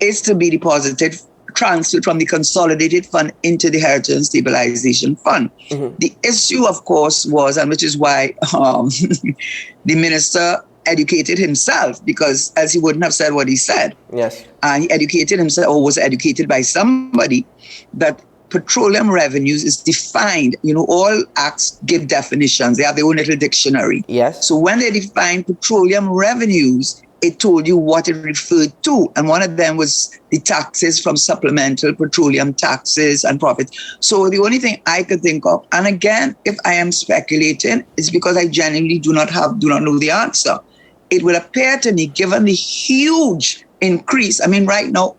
is to be deposited, transferred from the consolidated fund into the Heritage and Stabilization Fund. The issue, of course, was, and which is why the minister educated himself, because as he wouldn't have said what he said. Yes. He educated himself, or was educated by somebody, that petroleum revenues is defined. You know, all acts give definitions. They have their own little dictionary. Yes. So when they defined petroleum revenues, it told you what it referred to. And one of them was the taxes from supplemental petroleum taxes and profits. So the only thing I could think of, and again, if I am speculating, is because I genuinely do not know the answer. It would appear to me, given the huge increase, I mean, right now,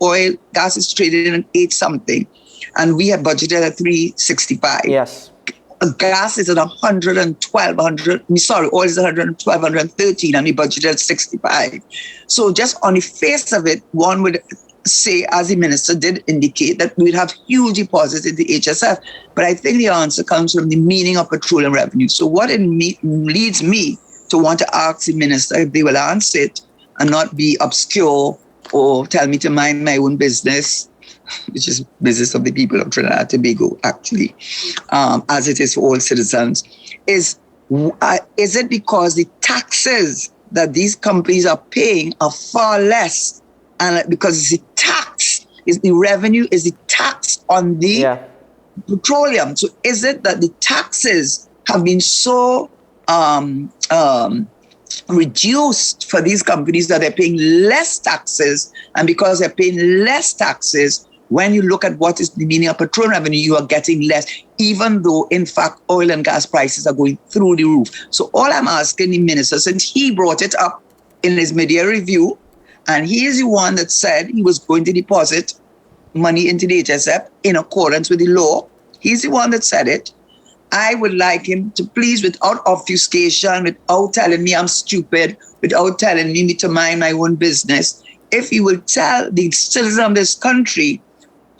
gas is traded at 8 something, and we have budgeted at 365. Yes. Gas is at 112, oil is at 112, 113, and we budgeted at 65. So just on the face of it, one would say, as the minister did indicate, that we'd have huge deposits in the HSF. But I think the answer comes from the meaning of petroleum revenue. So what it leads me to want to ask the minister if they will answer it and not be obscure or tell me to mind my own business, which is business of the people of Trinidad and Tobago, actually, as it is for all citizens, is it because the taxes that these companies are paying are far less, and because it's the tax, is the revenue, is the tax on the petroleum. So is it that the taxes have been so reduced for these companies that they're paying less taxes, and because they're paying less taxes, when you look at what is the meaning of petroleum revenue, you are getting less, even though, in fact, oil and gas prices are going through the roof. So all I'm asking the minister, since he brought it up in his mid-year review, and he is the one that said he was going to deposit money into the HSF in accordance with the law, he's the one that said it, I would like him to please, without obfuscation, without telling me I'm stupid, without telling me to mind my own business, if he will tell the citizens of this country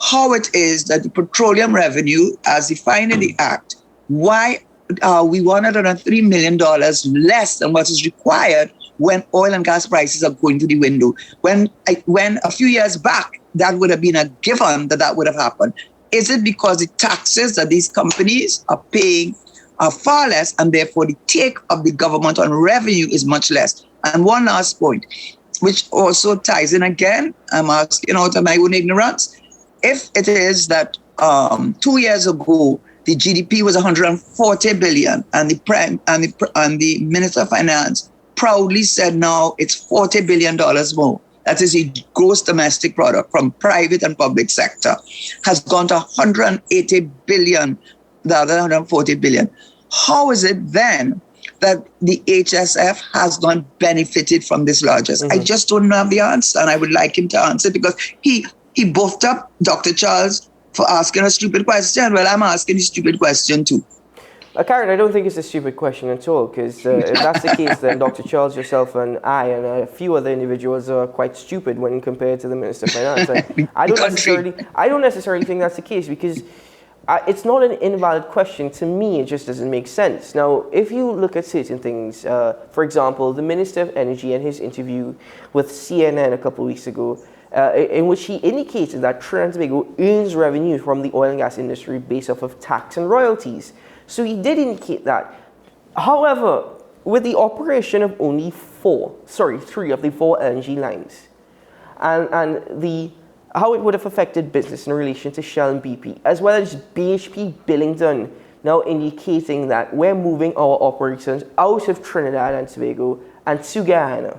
how it is that the petroleum revenue, as defined in the Act, why are we $103 million less than what is required when oil and gas prices are going to the window? When a few years back, that would have been a given that would have happened. Is it because the taxes that these companies are paying are far less, and therefore the take of the government on revenue is much less? And one last point, which also ties in again, I'm asking out of my own ignorance. If it is that 2 years ago, the GDP was 140 billion, and the Minister of Finance proudly said now it's $40 billion more. That is the gross domestic product from private and public sector, has gone to 180 billion, the other 140 billion. How is it then that the HSF has not benefited from this largest? I just don't have the answer, and I would like him to answer, because he buffed up Dr. Charles for asking a stupid question. Well, I'm asking a stupid question too. Karen, I don't think it's a stupid question at all, because if that's the case, then Dr. Charles, yourself, and I, and a few other individuals are quite stupid when compared to the Minister of Finance. I don't necessarily think that's the case, because it's not an invalid question. To me, it just doesn't make sense. Now, if you look at certain things, for example, the Minister of Energy and his interview with CNN a couple of weeks ago, in which he indicated that Trinidad and Tobago earns revenue from the oil and gas industry based off of tax and royalties. So he did indicate that. However, with the operation of only three of the 4 LNG lines, and how it would have affected business in relation to Shell and BP, as well as BHP Billington now indicating that we're moving our operations out of Trinidad and Tobago and to Guyana.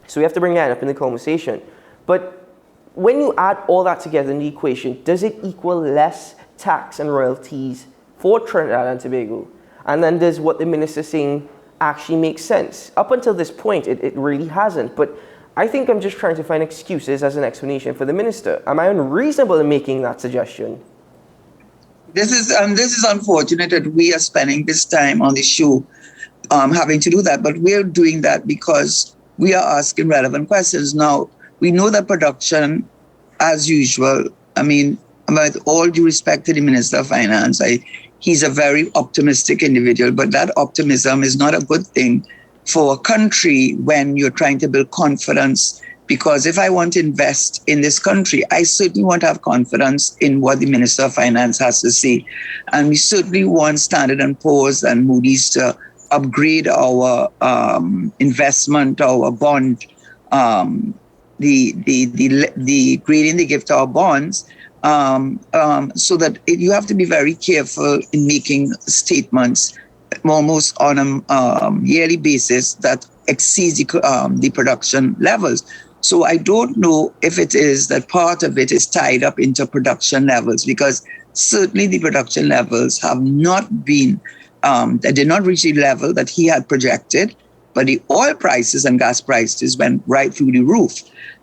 So we have to bring that up in the conversation. But when you add all that together in the equation, does it equal less tax and royalties for Trinidad and Tobago? And then does what the minister's saying actually make sense? Up until this point, it really hasn't. But I think I'm just trying to find excuses as an explanation for the minister. Am I unreasonable in making that suggestion? This is unfortunate that we are spending this time on the show having to do that. But we're doing that because we are asking relevant questions. Now, we know that production, as usual, I mean, with all due respect to the Minister of Finance, he's a very optimistic individual, but that optimism is not a good thing for a country when you're trying to build confidence. Because if I want to invest in this country, I certainly want to have confidence in what the Minister of Finance has to say. And we certainly want Standard & Poor's and Moody's to upgrade our investment, our bond, the grading they give to our bonds, so that you have to be very careful in making statements almost on a yearly basis that exceeds the production levels. So I don't know if it is that part of it is tied up into production levels, because certainly the production levels have not been, they did not reach the level that he had projected, but the oil prices and gas prices went right through the roof.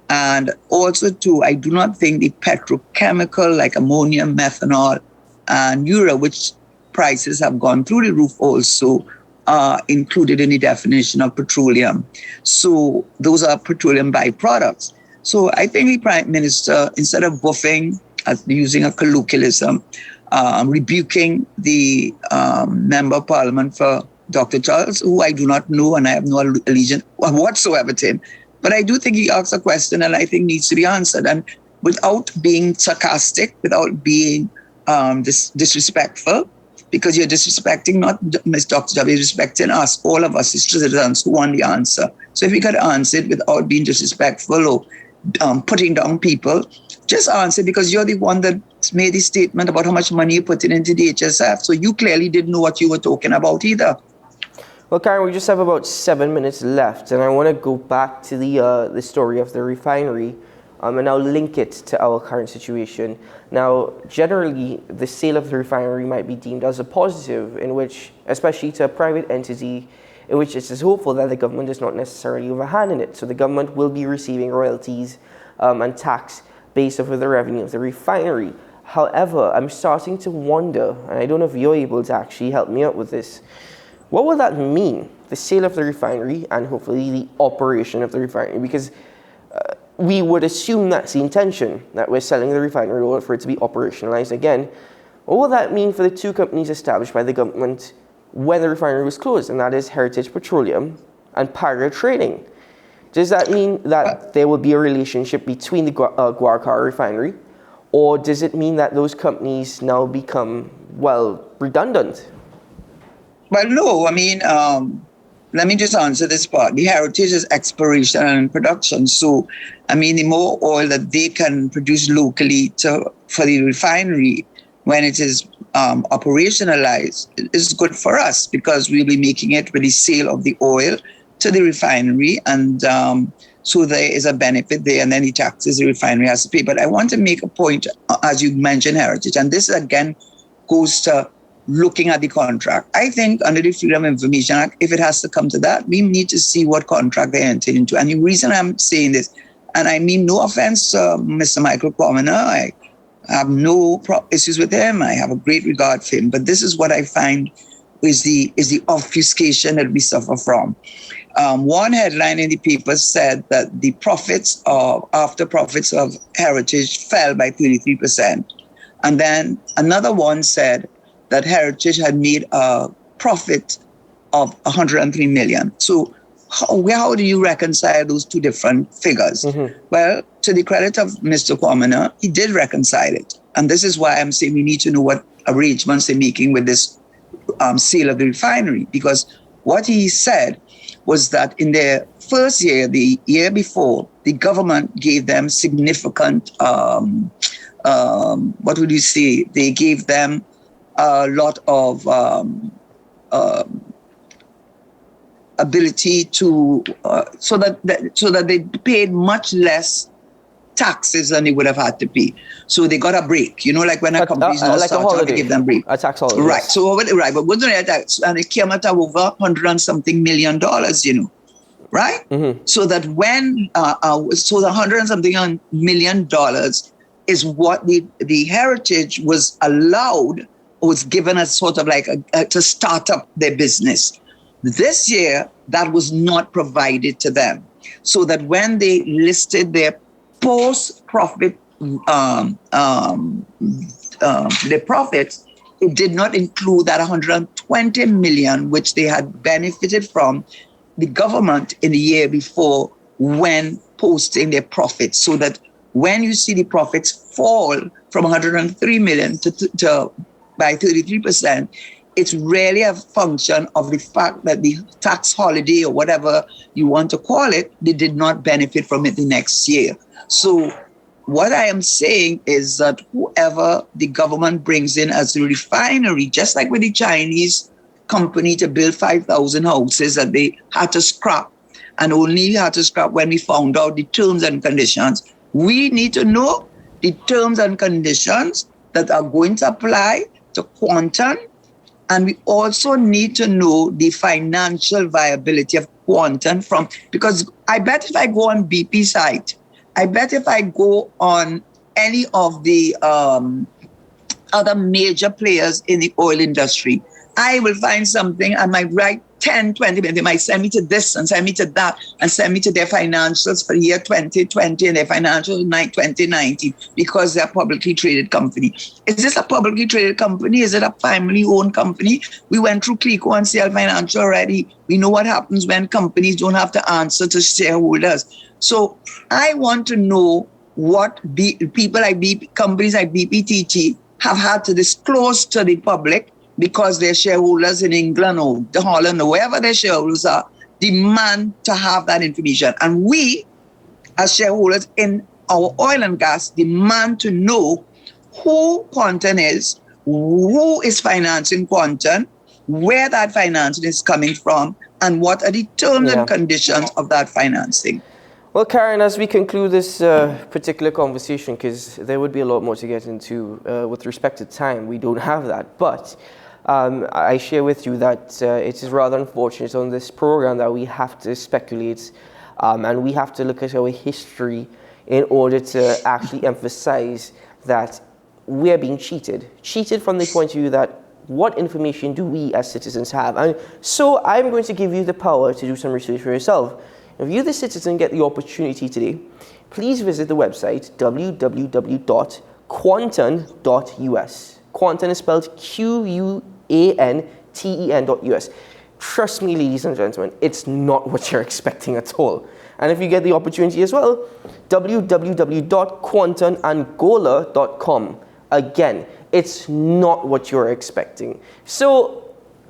And also, too, I do not think the petrochemical like ammonia, methanol, and urea, which prices have gone through the roof, also are included in the definition of petroleum. So those are petroleum byproducts. So I think the Prime Minister, instead of buffing, using a colloquialism, rebuking the Member of Parliament for Dr. Charles, who I do not know and I have no allegiance whatsoever to him. But I do think he asks a question and I think needs to be answered. And without being sarcastic, without being disrespectful, because you're disrespecting not Ms. Dr. W, you're disrespecting us, all of us as citizens who want the answer. So if you could answer it without being disrespectful or putting down people, just answer, because you're the one that made the statement about how much money you're putting into the HSF. So you clearly didn't know what you were talking about either. Well, Karen, we just have about 7 minutes left, and I want to go back to the story of the refinery and now link it to our current situation. Now, generally, the sale of the refinery might be deemed as a positive, in which, especially to a private entity, in which it is hopeful that the government is not necessarily overhand in it. So the government will be receiving royalties and tax based off of the revenue of the refinery. However, I'm starting to wonder, and I don't know if you're able to actually help me out with this, what will that mean, the sale of the refinery and hopefully the operation of the refinery? Because we would assume that's the intention, that we're selling the refinery in order for it to be operationalized again. What will that mean for the two companies established by the government when the refinery was closed, and that is Heritage Petroleum and Pyra Trading? Does that mean that there will be a relationship between the Guarcar refinery, or does it mean that those companies now become, well, redundant? Well, no, I mean, let me just answer this part. The Heritage is exploration and production. So, I mean, the more oil that they can produce locally for the refinery when it is operationalized is good for us, because we'll be making it with the sale of the oil to the refinery. And so there is a benefit there, and then the taxes the refinery has to pay. But I want to make a point, as you mentioned, Heritage, and this again goes to looking at the contract. I think under the Freedom of Information Act, if it has to come to that, we need to see what contract they entered into. And the reason I'm saying this, and I mean no offense to Mr. Michael Commoner, I have no issues with him. I have a great regard for him. But this is what I find is the obfuscation that we suffer from. One headline in the paper said that the after profits of Heritage fell by 33%. And then another one said that Heritage had made a profit of 103 million. So how do you reconcile those two different figures? Well, to the credit of Mr. Kwamina, he did reconcile it. And this is why I'm saying we need to know what arrangements they're making with this sale of the refinery. Because what he said was that in their first year, the year before, the government gave them significant, what would you say? They gave them a lot of ability to, so that they paid much less taxes than they would have had to pay. So they got a break. You know, like when a company's not like starting, a holiday, they give them a break. A tax holiday. Right. Yes. So right, but wasn't it tax? And it came out over $100 and something million, you know, right? So that when so the $100 and something million is what the Heritage was allowed, was given as sort of like to start up their business. This year, that was not provided to them. So that when they listed their post-profit, their profits, it did not include that 120 million, which they had benefited from the government in the year before when posting their profits. So that when you see the profits fall from 103 million to by 33%, it's really a function of the fact that the tax holiday or whatever you want to call it, they did not benefit from it the next year. So what I am saying is that whoever the government brings in as a refinery, just like with the Chinese company to build 5,000 houses that they had to scrap, and only had to scrap when we found out the terms and conditions, we need to know the terms and conditions that are going to apply to Quantum. And we also need to know the financial viability of Quantum because I bet if I go on BP site, I bet if I go on any of the other major players in the oil industry, I will find something. I might write 10, 20 minutes. They might send me to this and send me to that and send me to their financials for year 2020 and their financials in 2019 because they're a publicly traded company. Is this a publicly traded company? Is it a family-owned company? We went through Clico and CL Financial already. We know what happens when companies don't have to answer to shareholders. So I want to know what people like BP, companies like BPTT have had to disclose to the public because their shareholders in England or Holland or wherever their shareholders are demand to have that information. And we, as shareholders in our oil and gas, demand to know who Quantum is, who is financing Quantum, where that financing is coming from, and what are the terms and conditions of that financing. Well, Karen, as we conclude this particular conversation, because there would be a lot more to get into with respect to time, we don't have that. But I share with you that it is rather unfortunate on this program that we have to speculate and we have to look at our history in order to actually emphasize that we're being cheated. Cheated from the point of view that what information do we as citizens have? And so I'm going to give you the power to do some research for yourself. If you, the citizen, get the opportunity today, please visit the website www.quantum.us. Quantum is spelled QUANTEN.us. Trust me, ladies and gentlemen, it's not what you're expecting at all. And if you get the opportunity as well, www.quantumangola.com. Again, it's not what you're expecting. So,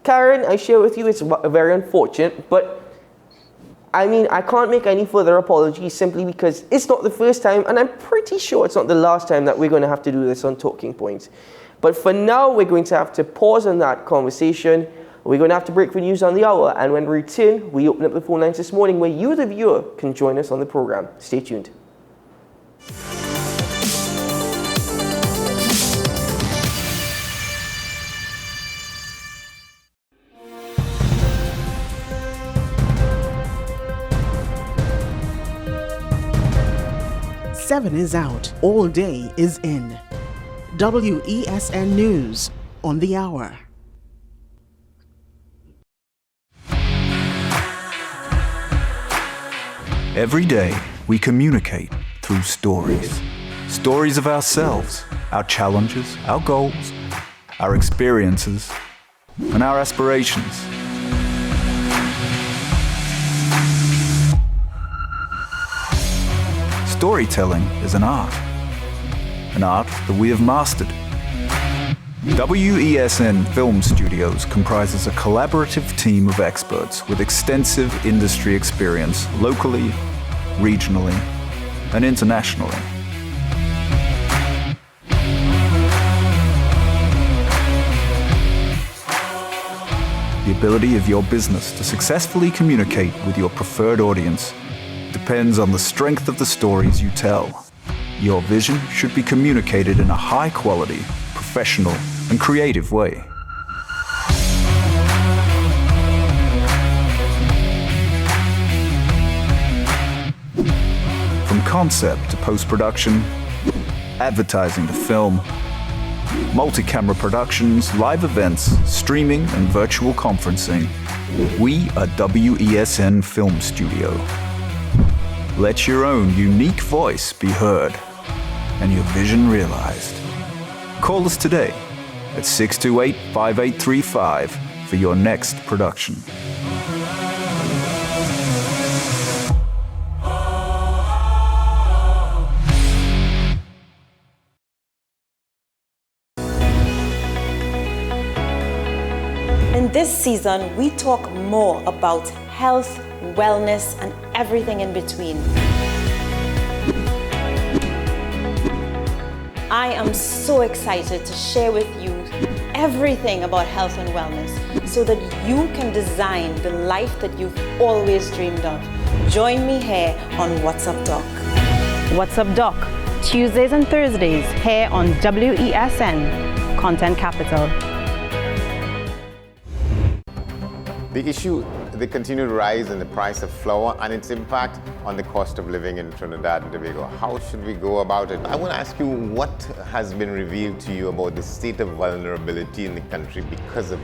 Karen, I share with you, it's very unfortunate, but I mean, I can't make any further apologies simply because it's not the first time, and I'm pretty sure it's not the last time that we're going to have to do this on Talking Points. But for now, we're going to have to pause on that conversation. We're going to have to break for news on the hour, and when we return, we open up the phone lines this morning where you, the viewer, can join us on the program. Stay tuned. Seven is out. All day is in. WESN News on the hour. Every day, we communicate through stories. Stories of ourselves, our challenges, our goals, our experiences, and our aspirations. Storytelling is an art that we have mastered. WESN Film Studios comprises a collaborative team of experts with extensive industry experience locally, regionally, and internationally. The ability of your business to successfully communicate with your preferred audience depends on the strength of the stories you tell. Your vision should be communicated in a high-quality, professional, and creative way. From concept to post-production, advertising to film, multi-camera productions, live events, streaming, and virtual conferencing, we are WESN Film Studio. Let your own unique voice be heard and your vision realized. Call us today at 628-5835 for your next production. In this season, we talk more about health, wellness, and everything in between. I am so excited to share with you everything about health and wellness so that you can design the life that you've always dreamed of. Join me here on What's Up Doc. What's Up Doc? Tuesdays and Thursdays here on WESN, Content Capital. The issue, the continued rise in the price of flour and its impact on the cost of living in Trinidad and Tobago. How should we go about it? I want to ask you what has been revealed to you about the state of vulnerability in the country because of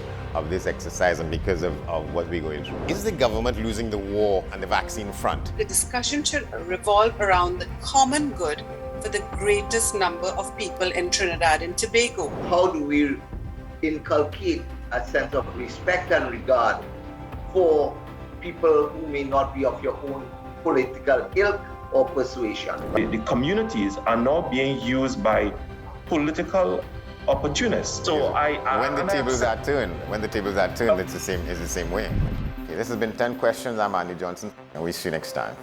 this exercise and because of what we're going through. Is the government losing the war on the vaccine front? The discussion should revolve around the common good for the greatest number of people in Trinidad and Tobago. How do we inculcate a sense of respect and regard for people who may not be of your own political ilk or persuasion? The communities are now being used by political opportunists. So when the tables are turned, it's the same way. Okay, this has been 10 Questions. I'm Andy Johnson, and we'll see you next time.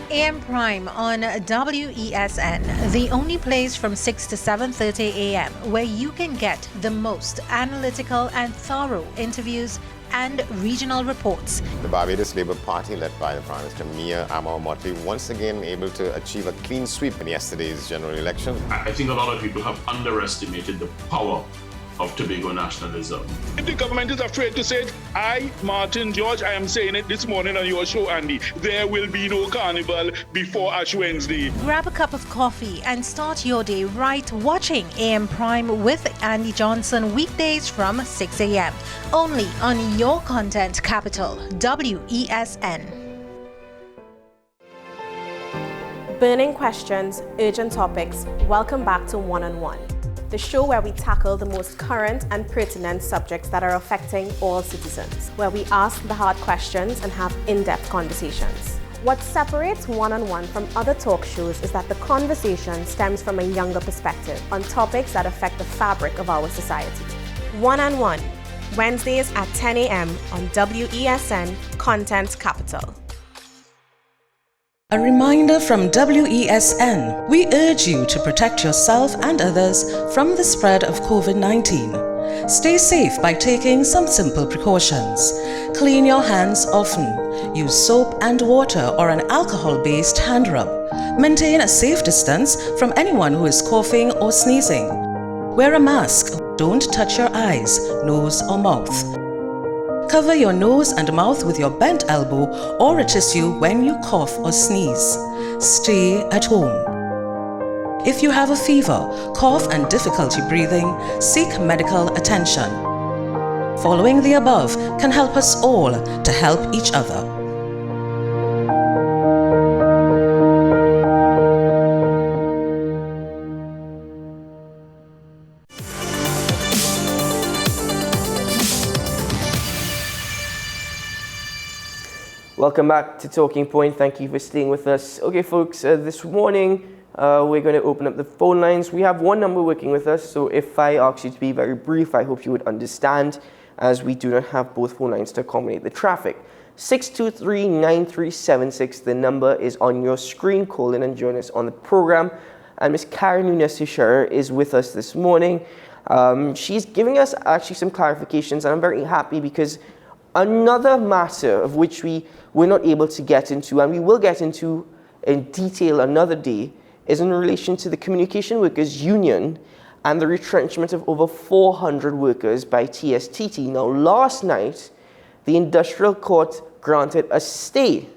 AM Prime on WESN, the only place from 6 to 7:30 a.m. where you can get the most analytical and thorough interviews and regional reports. The Barbados Labour Party, led by the Prime Minister Mia Amor-Motley, once again able to achieve a clean sweep in yesterday's general election. I think a lot of people have underestimated the power of Tobago nationalism. If the government is afraid to say it, I, Martin George, I am saying it this morning on your show, Andy. There will be no carnival before Ash Wednesday. Grab a cup of coffee and start your day right watching AM Prime with Andy Johnson weekdays from 6 a.m. Only on your content capital, WESN. Burning questions, urgent topics. Welcome back to One on One, the show where we tackle the most current and pertinent subjects that are affecting all citizens, where we ask the hard questions and have in-depth conversations. What separates One on One from other talk shows is that the conversation stems from a younger perspective on topics that affect the fabric of our society. One on One, Wednesdays at 10 a.m. on WESN Content Capital. A reminder from WESN. We urge you to protect yourself and others from the spread of COVID-19. Stay safe by taking some simple precautions. Clean your hands often. Use soap and water or an alcohol-based hand rub. Maintain a safe distance from anyone who is coughing or sneezing. Wear a mask. Don't touch your eyes, nose or mouth. Cover your nose and mouth with your bent elbow or a tissue when you cough or sneeze. Stay at home. If you have a fever, cough and difficulty breathing, seek medical attention. Following the above can help us all to help each other. Welcome back to Talking Point. Thank you for staying with us. Okay, folks, this morning we're going to open up the phone lines. We have one number working with us, so if I ask you to be very brief, I hope you would understand, as we do not have both phone lines to accommodate the traffic. 623-9376, the number is on your screen. Call in and join us on the program. And Ms. Karen Nunes-Teixeira is with us this morning. She's giving us actually some clarifications, and I'm very happy because another matter of which we were not able to get into, and we will get into in detail another day, is in relation to the Communication Workers Union and the retrenchment of over 400 workers by TSTT. Now, last night, the Industrial Court granted a stay,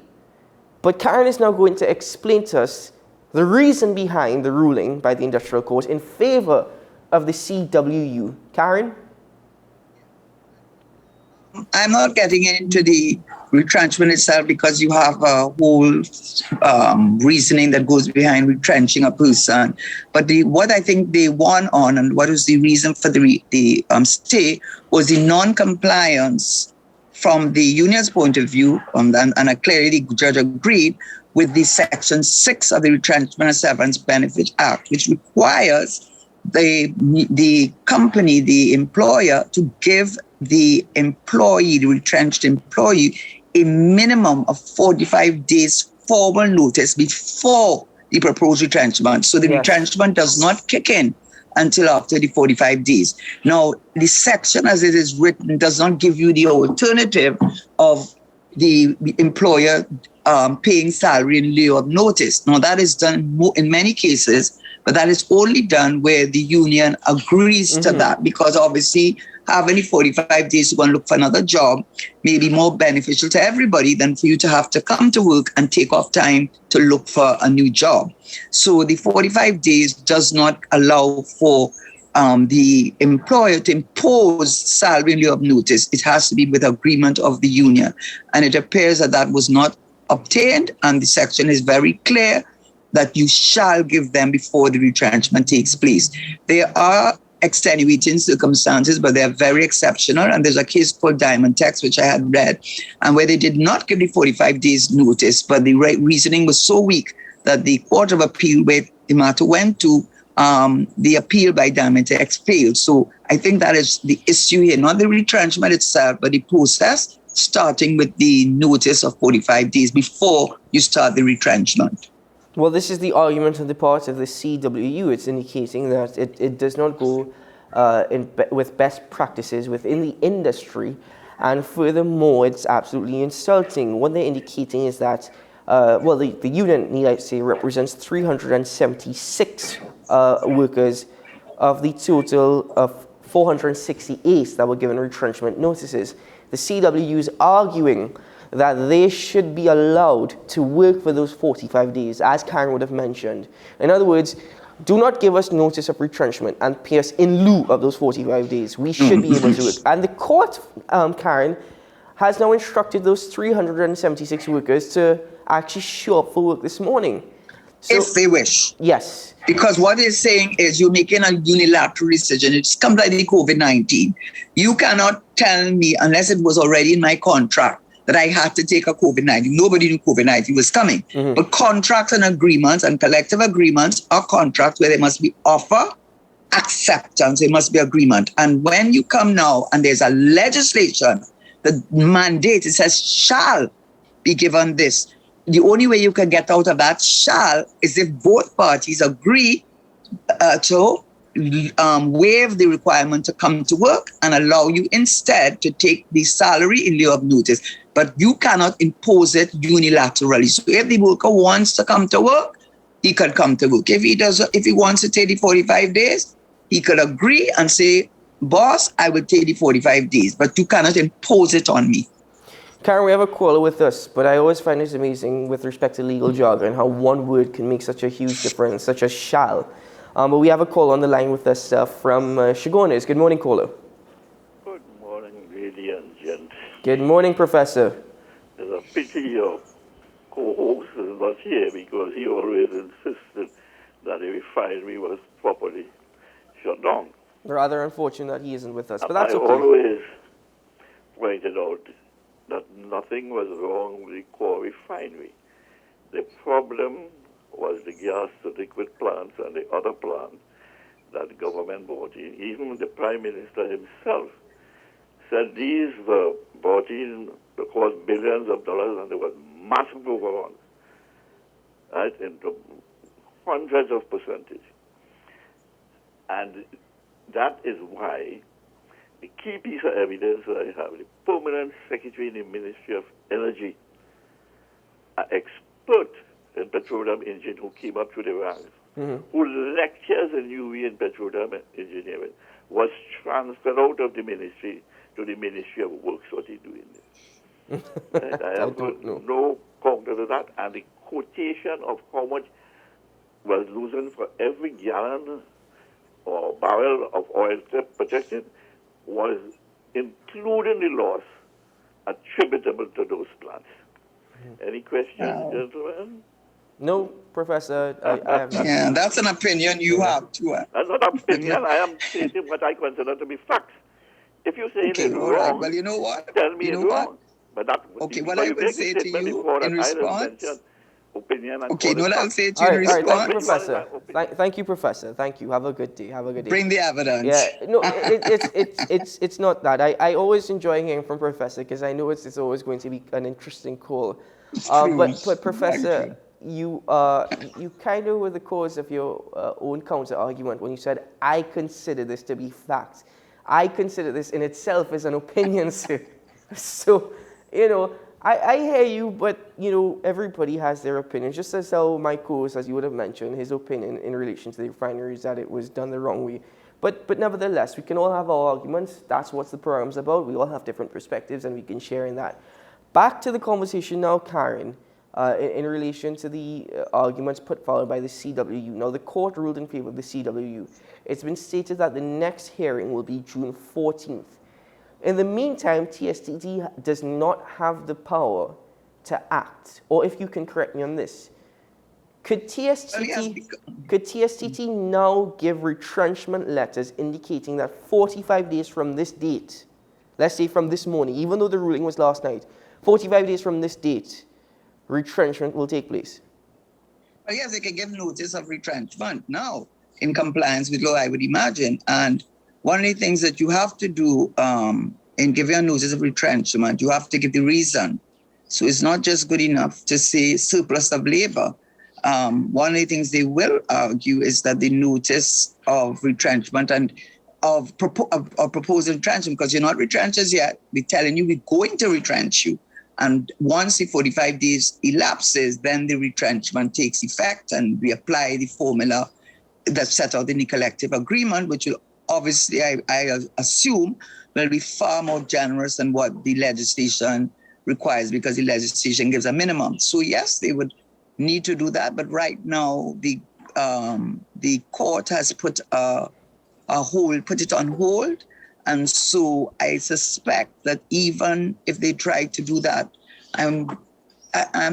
but Karen is now going to explain to us the reason behind the ruling by the Industrial Court in favor of the CWU. Karen? I'm not getting into the retrenchment itself because you have a whole reasoning that goes behind retrenching a person. But what I think they won on, and what was the reason for the stay, was the non-compliance from the union's point of view, and clearly the judge agreed with the Section 6 of the Retrenchment and Severance Benefit Act, which requires the company, the employer, to give the employee, the retrenched employee, a minimum of 45 days formal notice before the proposed retrenchment. So the retrenchment does not kick in until after the 45 days. Now, the section as it is written does not give you the alternative of the employer paying salary in lieu of notice. Now, that is done in many cases, but that is only done where the union agrees to that, because obviously having the 45 days to go and look for another job may be more beneficial to everybody than for you to have to come to work and take off time to look for a new job. So the 45 days does not allow for the employer to impose salary in lieu of notice. It has to be with agreement of the union. And it appears that that was not obtained, and the section is very clear that you shall give them before the retrenchment takes place. There are extenuating circumstances, but they're very exceptional. And there's a case called Diamond Tex, which I had read, and where they did not give the 45 days notice, but the reasoning was so weak that the Court of Appeal, where the matter went to, the appeal by Diamond Tex failed. So I think that is the issue here, not the retrenchment itself, but the process, starting with the notice of 45 days before you start the retrenchment. Well, this is the argument on the part of the CWU. It's indicating that it does not go with best practices within the industry. And furthermore, it's absolutely insulting. What they're indicating is that, the union, need I say, represents 376 workers of the total of 468 that were given retrenchment notices. The CWU is arguing that they should be allowed to work for those 45 days, as Karen would have mentioned. In other words, do not give us notice of retrenchment and pay us in lieu of those 45 days. We should be able to work. And the court, Karen, has now instructed those 376 workers to actually show up for work this morning. So, if they wish. Yes. Because what they're saying is you're making a unilateral decision. It's come by the COVID-19. You cannot tell me, unless it was already in my contract, that I had to take a COVID-19. Nobody knew COVID-19 was coming. But contracts and agreements and collective agreements are contracts where there must be offer, acceptance, there must be agreement. And when you come now and there's a legislation, the mandate, it says shall be given this. The only way you can get out of that shall is if both parties agree to waive the requirement to come to work and allow you instead to take the salary in lieu of notice. But you cannot impose it unilaterally. So if the worker wants to come to work, he can come to work. If he wants to take the 45 days, he could agree and say, boss, I will take the 45 days, but you cannot impose it on me. Karen, we have a caller with us, but I always find it amazing with respect to legal jargon, how one word can make such a huge difference, such as shall. But we have a call on the line with us from Chagones. Good morning, caller. Good morning, lady and gent. Good morning, Professor. It's a pity your co-host is not here because he always insisted that the refinery was properly shut down. Rather unfortunate that he isn't with us, but And that's I okay. always pointed out that nothing was wrong with the core refinery. The problem was the gas to liquid plants and the other plants that the government brought in. Even the Prime Minister himself said these were brought in to cost billions of dollars, and there was massive overruns, right, into hundreds of percentage. And that is why the key piece of evidence that I have, the permanent secretary in the Ministry of Energy, an expert in petroleum engineering who came up through the ranks, who lectures in UV in petroleum engineering, was transferred out of the ministry to the Ministry of Works. What he's doing there. I have no counter to that. And the quotation of how much was losing for every gallon or barrel of oil projected was including the loss attributable to those plants. Any questions, gentlemen? No, Professor. I have not. Yeah, that's an opinion you have too. That's not an opinion. I am stating what I consider to be facts. If you say it's wrong, right. Well, you know what? Tell me you know it's what? wrong. But that, okay, what I will say to you in response. Opinion and okay, what I'll say to you all in right, response. thank you, Professor. Thank you, Professor. Thank you. Have a good day. Have a good day. Bring the evidence. Yeah, no, it's not that. I always enjoy hearing from Professor because I know it's always going to be an interesting call. But Professor, you kind of were the cause of your own counter argument when you said, I consider this to be fact. I consider this in itself as an opinion, sir. So, I hear you, but, everybody has their opinion. Just as how my co-host, as you would have mentioned, his opinion in relation to the refineries, that it was done the wrong way. But nevertheless, we can all have our arguments. That's what the program's about. We all have different perspectives, and we can share in that. Back to the conversation now, Karen, in relation to the arguments put forward by the CWU. Now, the court ruled in favor of the CWU. It's been stated that the next hearing will be June 14th. In the meantime, TSTT does not have the power to act. Or if you can correct me on this, could TSTT now give retrenchment letters indicating that 45 days from this date, let's say from this morning, even though the ruling was last night, 45 days from this date, retrenchment will take place? Well, yes, they can give notice of retrenchment now in compliance with law, I would imagine. And one of the things that you have to do in giving a notice of retrenchment, you have to give the reason. So it's not just good enough to say surplus of labor. One of the things they will argue is that the notice of retrenchment and of proposed retrenchment, because you're not retrenched as yet, we're telling you we're going to retrench you. And once the 45 days elapses, then the retrenchment takes effect and we apply the formula that's set out in the collective agreement, which will obviously, I assume, will be far more generous than what the legislation requires, because the legislation gives a minimum. So yes, they would need to do that. But right now, the court has put it on hold. And so I suspect that even if they try to do that, I'm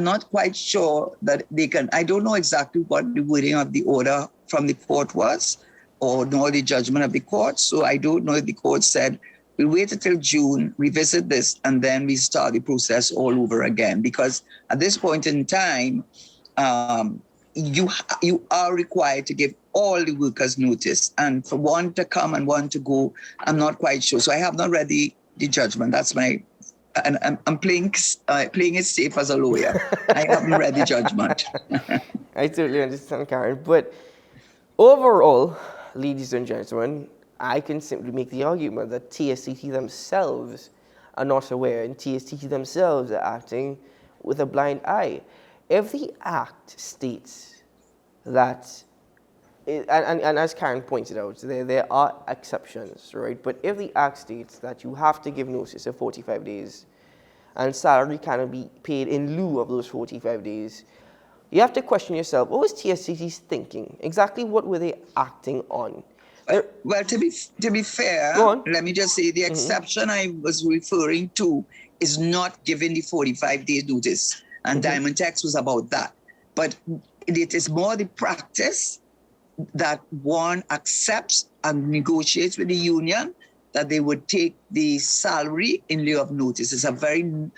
not quite sure that they can. I don't know exactly what the wording of the order from the court was, or nor the judgment of the court. So I don't know if the court said, we'll wait until June, revisit this, and then we start the process all over again. Because at this point in time, you are required to give all the workers notice. And for one to come and one to go, I'm not quite sure. So I have not read the judgment. That's and I'm playing it safe as a lawyer. I haven't read the judgment. I totally understand, Karen. But overall, ladies and gentlemen, I can simply make the argument that TSTT themselves are not aware, and TSTT themselves are acting with a blind eye. If the Act states that, and as Karen pointed out, there are exceptions, right? But if the Act states that you have to give notice of 45 days and salary cannot be paid in lieu of those 45 days, you have to question yourself, what was TSTT thinking? Exactly what were they acting on? Well, to be fair, let me just say the exception I was referring to is not giving the 45 days notice. And Diamond Tex was about that. But it is more the practice that one accepts and negotiates with the union that they would take the salary in lieu of notice. It's a very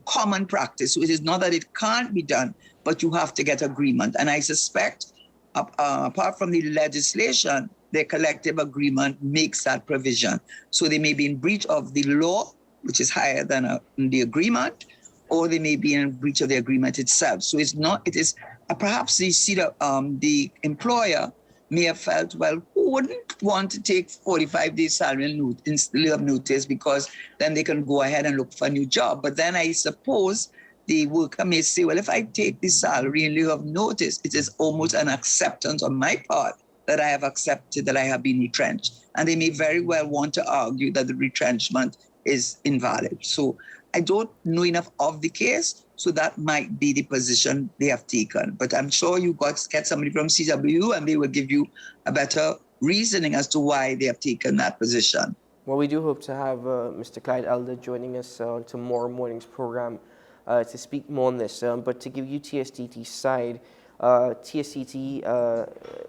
common practice. So it is not that it can't be done, but you have to get agreement. And I suspect, apart from the legislation, their collective agreement makes that provision. So they may be in breach of the law, which is higher than the agreement, or they may be in breach of the agreement itself. So it is perhaps the employer may have felt, well, who wouldn't want to take 45 days salary in lieu of notice, because then they can go ahead and look for a new job. But then I suppose the worker may say, well, if I take this salary in lieu of notice, it is almost an acceptance on my part that I have accepted that I have been retrenched. And they may very well want to argue that the retrenchment is invalid. So I don't know enough of the case, so that might be the position they have taken. But I'm sure you get somebody from CWU and they will give you a better reasoning as to why they have taken that position. Well, we do hope to have Mr. Clyde Elder joining us on tomorrow morning's program to speak more on this. But to give you TSTT's side, TSTT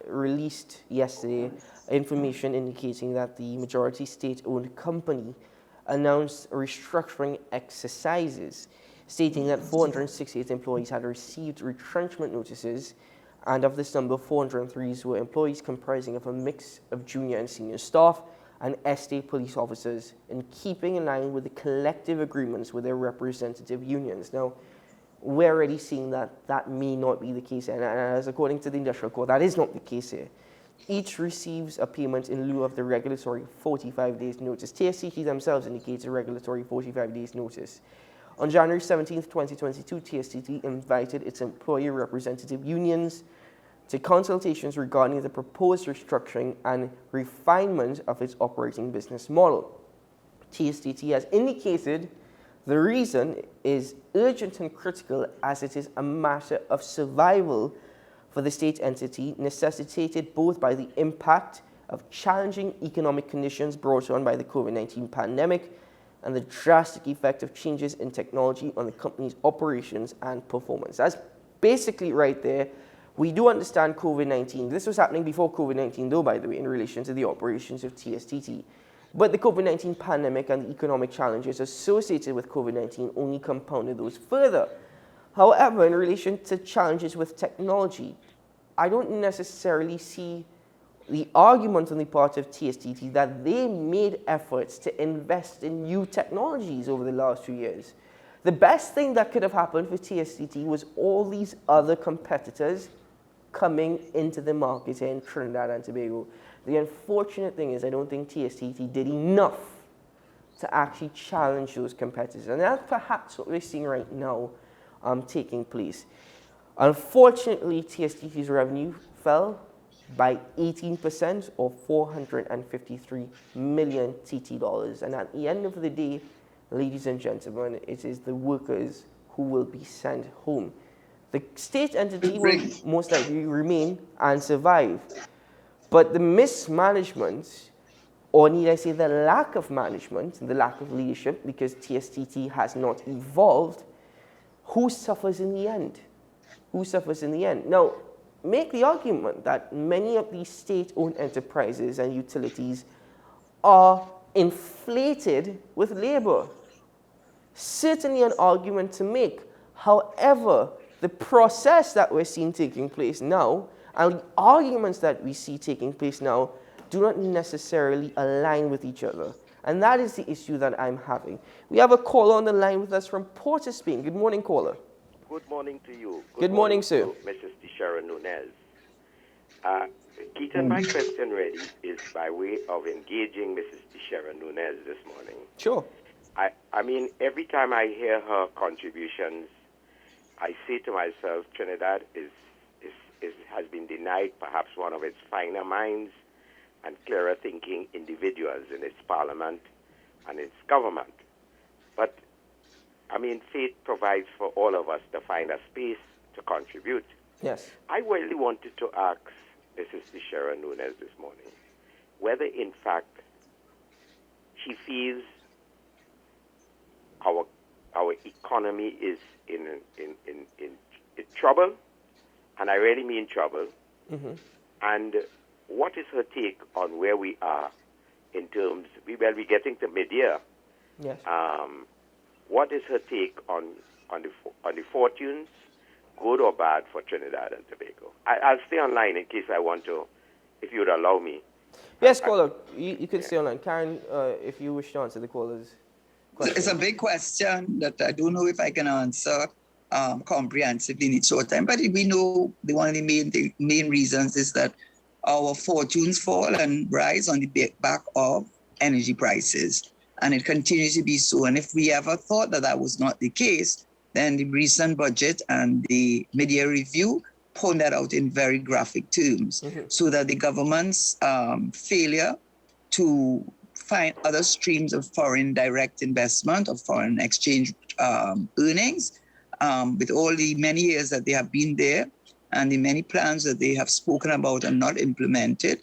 released yesterday information indicating that the majority state-owned company announced restructuring exercises, stating that 468 employees had received retrenchment notices, and of this number, 403 were employees comprising of a mix of junior and senior staff and estate police officers, in keeping in line with the collective agreements with their representative unions. Now, we're already seeing that that may not be the case, and as according to the Industrial Court, that is not the case here. Each receives a payment in lieu of the regulatory 45 days notice. TSTT themselves indicates a regulatory 45 days notice. On January 17th, 2022, TSTT invited its employee representative unions to consultations regarding the proposed restructuring and refinement of its operating business model. TSTT has indicated the reason is urgent and critical, as it is a matter of survival for the state entity, necessitated both by the impact of challenging economic conditions brought on by the COVID-19 pandemic and the drastic effect of changes in technology on the company's operations and performance. That's basically right there. We do understand COVID-19. This was happening before COVID-19, though, by the way, in relation to the operations of TSTT. But the COVID-19 pandemic and the economic challenges associated with COVID-19 only compounded those further. However, in relation to challenges with technology, I don't necessarily see the argument on the part of TSTT that they made efforts to invest in new technologies over the last few years. The best thing that could have happened for TSTT was all these other competitors coming into the market here in Trinidad and Tobago. The unfortunate thing is I don't think TSTT did enough to actually challenge those competitors. And that's perhaps what we're seeing right now taking place. Unfortunately, TSTT's revenue fell by 18%, or 453 million TT dollars. And at the end of the day, ladies and gentlemen, it is the workers who will be sent home. The state entity will most likely remain and survive. But the mismanagement, or need I say the lack of management, the lack of leadership, because TSTT has not evolved, who suffers in the end? Who suffers in the end? Now, make the argument that many of these state-owned enterprises and utilities are inflated with labor. Certainly an argument to make. However, the process that we're seeing taking place now and the arguments that we see taking place now do not necessarily align with each other. And that is the issue that I'm having. We have a caller on the line with us from Port of Spain. Good morning, caller. Good morning to you. Good morning, sir. Mrs. Teixeira Nunez. Keaton, my question really is by way of engaging Mrs. Teixeira Nunez this morning. Sure. I mean, every time I hear her contributions, I say to myself, Trinidad has been denied perhaps one of its finer minds and clearer thinking individuals in its parliament and its government. But, I mean, fate provides for all of us to find a space to contribute. Yes. I really wanted to ask Mrs. Teixeira Nunez this morning whether, in fact, she feels our economy is in trouble, and I really mean trouble. Mm-hmm. And what is her take on where we are in terms, we're getting to mid-year. Yes. What is her take on the fortunes, good or bad, for Trinidad and Tobago? I'll stay online in case I want to, if you would allow me. Yes, caller, you can stay online. Karen, if you wish to answer the caller's question. It's a big question that I don't know if I can answer comprehensively in short time, but we know one of the main reasons is that our fortunes fall and rise on the back of energy prices, and it continues to be so. And if we ever thought that that was not the case, then the recent budget and the mid-year review point that out in very graphic terms, so that the government's failure to find other streams of foreign direct investment or foreign exchange earnings, with all the many years that they have been there and the many plans that they have spoken about and not implemented,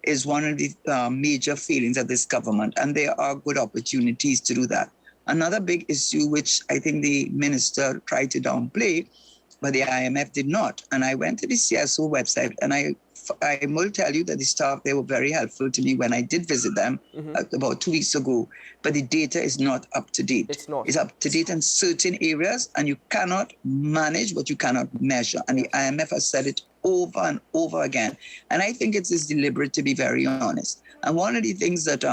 is one of the major failings of this government. And there are good opportunities to do that. Another big issue, which I think the minister tried to downplay, but the IMF did not. And I went to the CSO website, and I will tell you that the staff, they were very helpful to me when I did visit them about 2 weeks ago. But the data is not up to date. It's not. It's up to date in certain areas, and you cannot manage what you cannot measure. And the IMF has said it over and over again. And I think it is deliberate, to be very honest. And one of the things that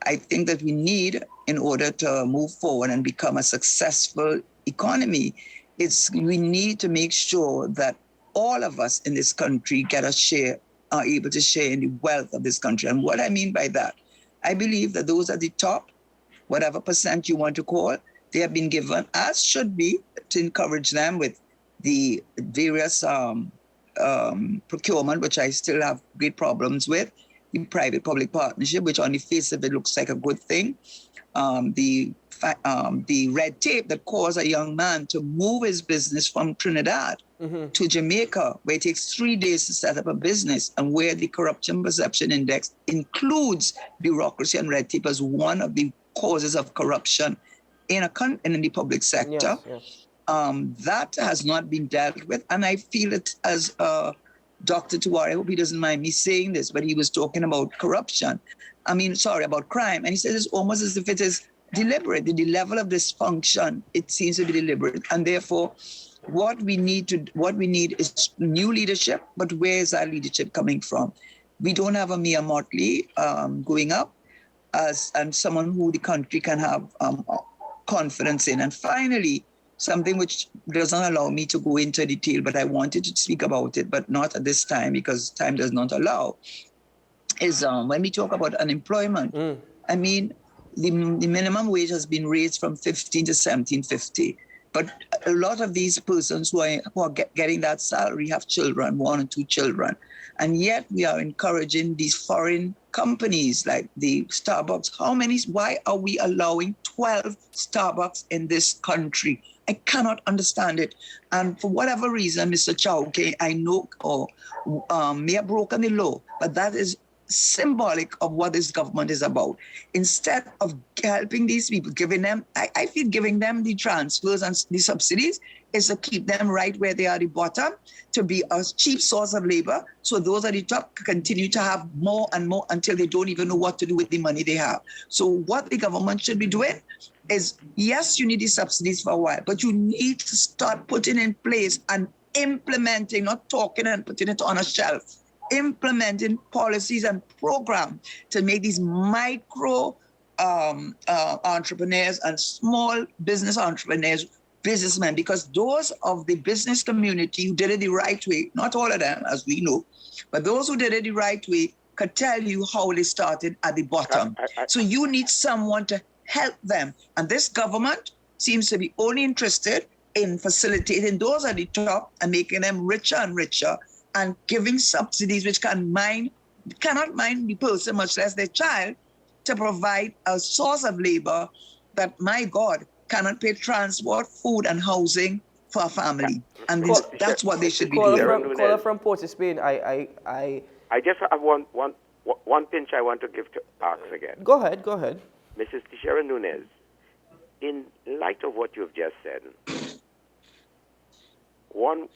I think that we need in order to move forward and become a successful economy, we need to make sure that all of us in this country get a share, are able to share in the wealth of this country. And what I mean by that, I believe that those at the top, whatever percent you want to call, they have been given, as should be, to encourage them with the various procurement, which I still have great problems with, the private-public partnership, which on the face of it looks like a good thing, the red tape that caused a young man to move his business from Trinidad to Jamaica, where it takes 3 days to set up a business, and where the corruption perception index includes bureaucracy and red tape as one of the causes of corruption in the public sector. Yes. That has not been dealt with, and I feel it as Dr. Tiwari, I hope he doesn't mind me saying this, but he was talking about about crime, and he said it's almost as if it is deliberate. The level of dysfunction, it seems to be deliberate, and therefore what we need is new leadership. But where is our leadership coming from? We don't have a Mia Motley going up and someone who the country can have confidence in. And finally, something which doesn't allow me to go into detail, but I wanted to speak about it, but not at this time because time does not allow, is when we talk about unemployment. I mean, the minimum wage has been raised from $15 to $17.50. But a lot of these persons who are getting that salary have children, 1 or 2 children. And yet we are encouraging these foreign companies like the Starbucks. Why are we allowing 12 Starbucks in this country? I cannot understand it. And for whatever reason, Mr. Chauke, I know, may have broken the law, but that is symbolic of what this government is about. Instead of helping these people, I feel giving them the transfers and the subsidies is to keep them right where they are at the bottom, to be a cheap source of labor, so those at the top continue to have more and more until they don't even know what to do with the money they have. So what the government should be doing is, yes, you need the subsidies for a while, but you need to start putting in place and implementing, not talking and putting it on a shelf, implementing policies and programs to make these micro entrepreneurs and small business entrepreneurs businessmen, because those of the business community who did it the right way, not all of them, as we know, but those who did it the right way could tell you how they started at the bottom. So you need someone to help them. And this government seems to be only interested in facilitating those at the top and making them richer and richer, and giving subsidies which cannot mind the person, much less their child, to provide a source of labor that, my God, cannot pay transport, food, and housing for a family. And that's what they should be doing. Caller from Port of Spain, I just have one pinch I want to give to Arx again. Go ahead. Mrs. Tishera Nunez, in light of what you've just said, one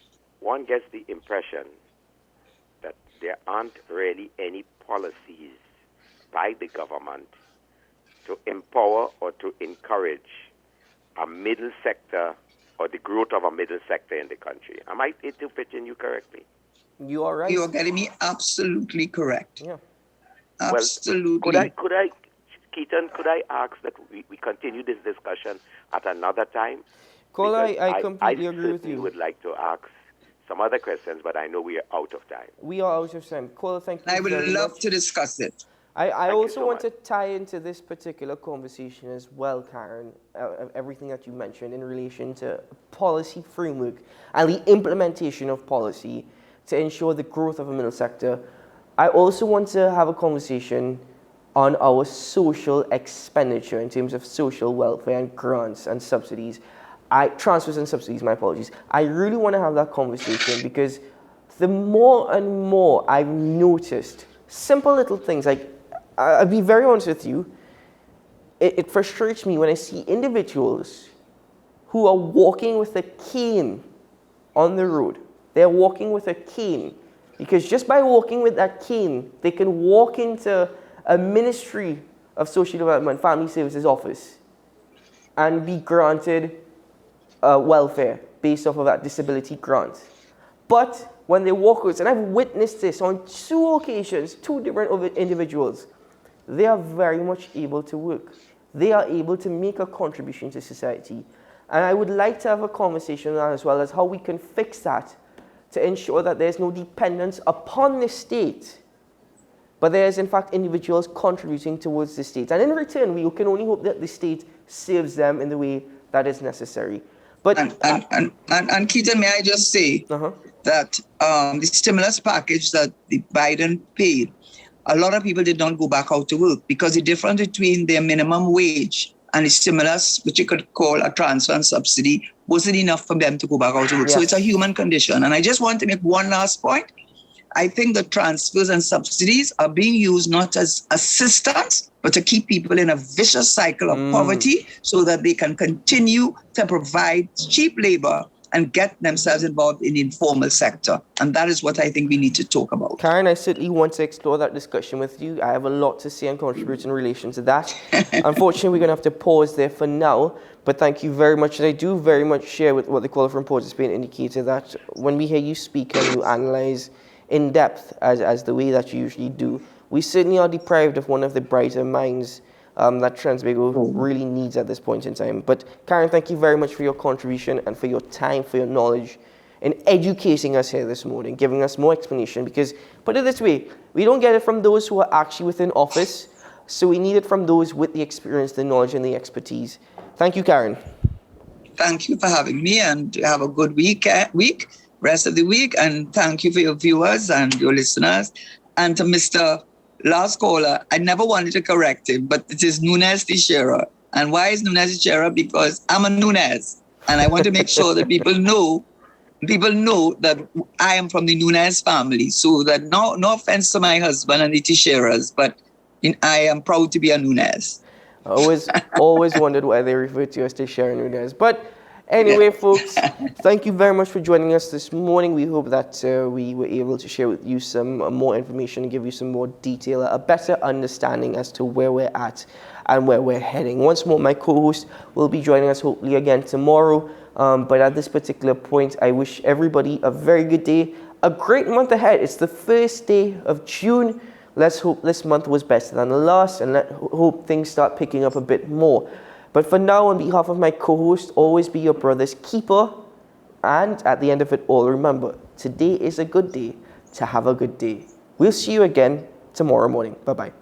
gets the impression that there aren't really any policies by the government to empower or to encourage a middle sector or the growth of a middle sector in the country. Am I interpreting you correctly? You are right. You are getting me absolutely correct. Yeah. Absolutely. Well, could I, Keaton, could I ask that we continue this discussion at another time? Cole, I completely agree with certainly you. would like to ask some other questions, but I know we are out of time. We are out of time. Cole, thank you I would very love much. to discuss it. I also want to tie into this particular conversation as well, Karen, everything that you mentioned in relation to policy framework and the implementation of policy to ensure the growth of a middle sector. I also want to have a conversation on our social expenditure in terms of social welfare and grants and subsidies. Transfers and subsidies, my apologies. I really want to have that conversation because the more and more I've noticed simple little things, like I'll be very honest with you, it frustrates me when I see individuals who are walking with a cane on the road. They're walking with a cane because just by walking with that cane, they can walk into a Ministry of Social Development, Family Services office and be granted welfare based off of that disability grant. But when they walk out, and I've witnessed this on 2 occasions, 2 different individuals, they are very much able to work. They are able to make a contribution to society. And I would like to have a conversation on that as well as how we can fix that to ensure that there's no dependence upon the state, but there's in fact individuals contributing towards the state. And in return, we can only hope that the state serves them in the way that is necessary. But and Keaton, may I just say that the stimulus package that the Biden paid, a lot of people did not go back out to work because the difference between their minimum wage and the stimulus, which you could call a transfer and subsidy, wasn't enough for them to go back out to work. So it's a human condition. And I just want to make one last point. I think the transfers and subsidies are being used not as assistance, but to keep people in a vicious cycle of poverty so that they can continue to provide cheap labor and get themselves involved in the informal sector. And that is what I think we need to talk about. Karen, I certainly want to explore that discussion with you. I have a lot to say and contribute in relation to that. Unfortunately, we're going to have to pause there for now. But thank you very much. And I do very much share with what the caller from Port of Spain indicated, that when we hear you speak and you analyze in depth as the way that you usually do, we certainly are deprived of one of the brighter minds that Trinidad really needs at this point in time. But Karen, thank you very much for your contribution and for your time, for your knowledge in educating us here this morning, giving us more explanation, because put it this way, we don't get it from those who are actually within office, so we need it from those with the experience, the knowledge and the expertise. Thank you, Karen. Thank you for having me, and have a good week, rest of the week, and thank you for your viewers and your listeners. And to Mr. Last caller, I never wanted to correct him, but it is Nunez Teixeira. And why is Nunez Teixeira? Because I'm a Nunez, and I want to make sure that people know that I am from the Nunez family. So that no offense to my husband and the Teixeiras, but I am proud to be a Nunez. I always wondered why they refer to you as Teixeira Nunez. But anyway, folks, thank you very much for joining us this morning. We hope that we were able to share with you some more information and give you some more detail, a better understanding as to where we're at and where we're heading. Once more, my co-host will be joining us hopefully again tomorrow. But at this particular point, I wish everybody a very good day, a great month ahead. It's the first day of June. Let's hope this month was better than the last, and let's hope things start picking up a bit more. But for now, on behalf of my co-host, always be your brother's keeper. And at the end of it all, remember, today is a good day to have a good day. We'll see you again tomorrow morning. Bye-bye.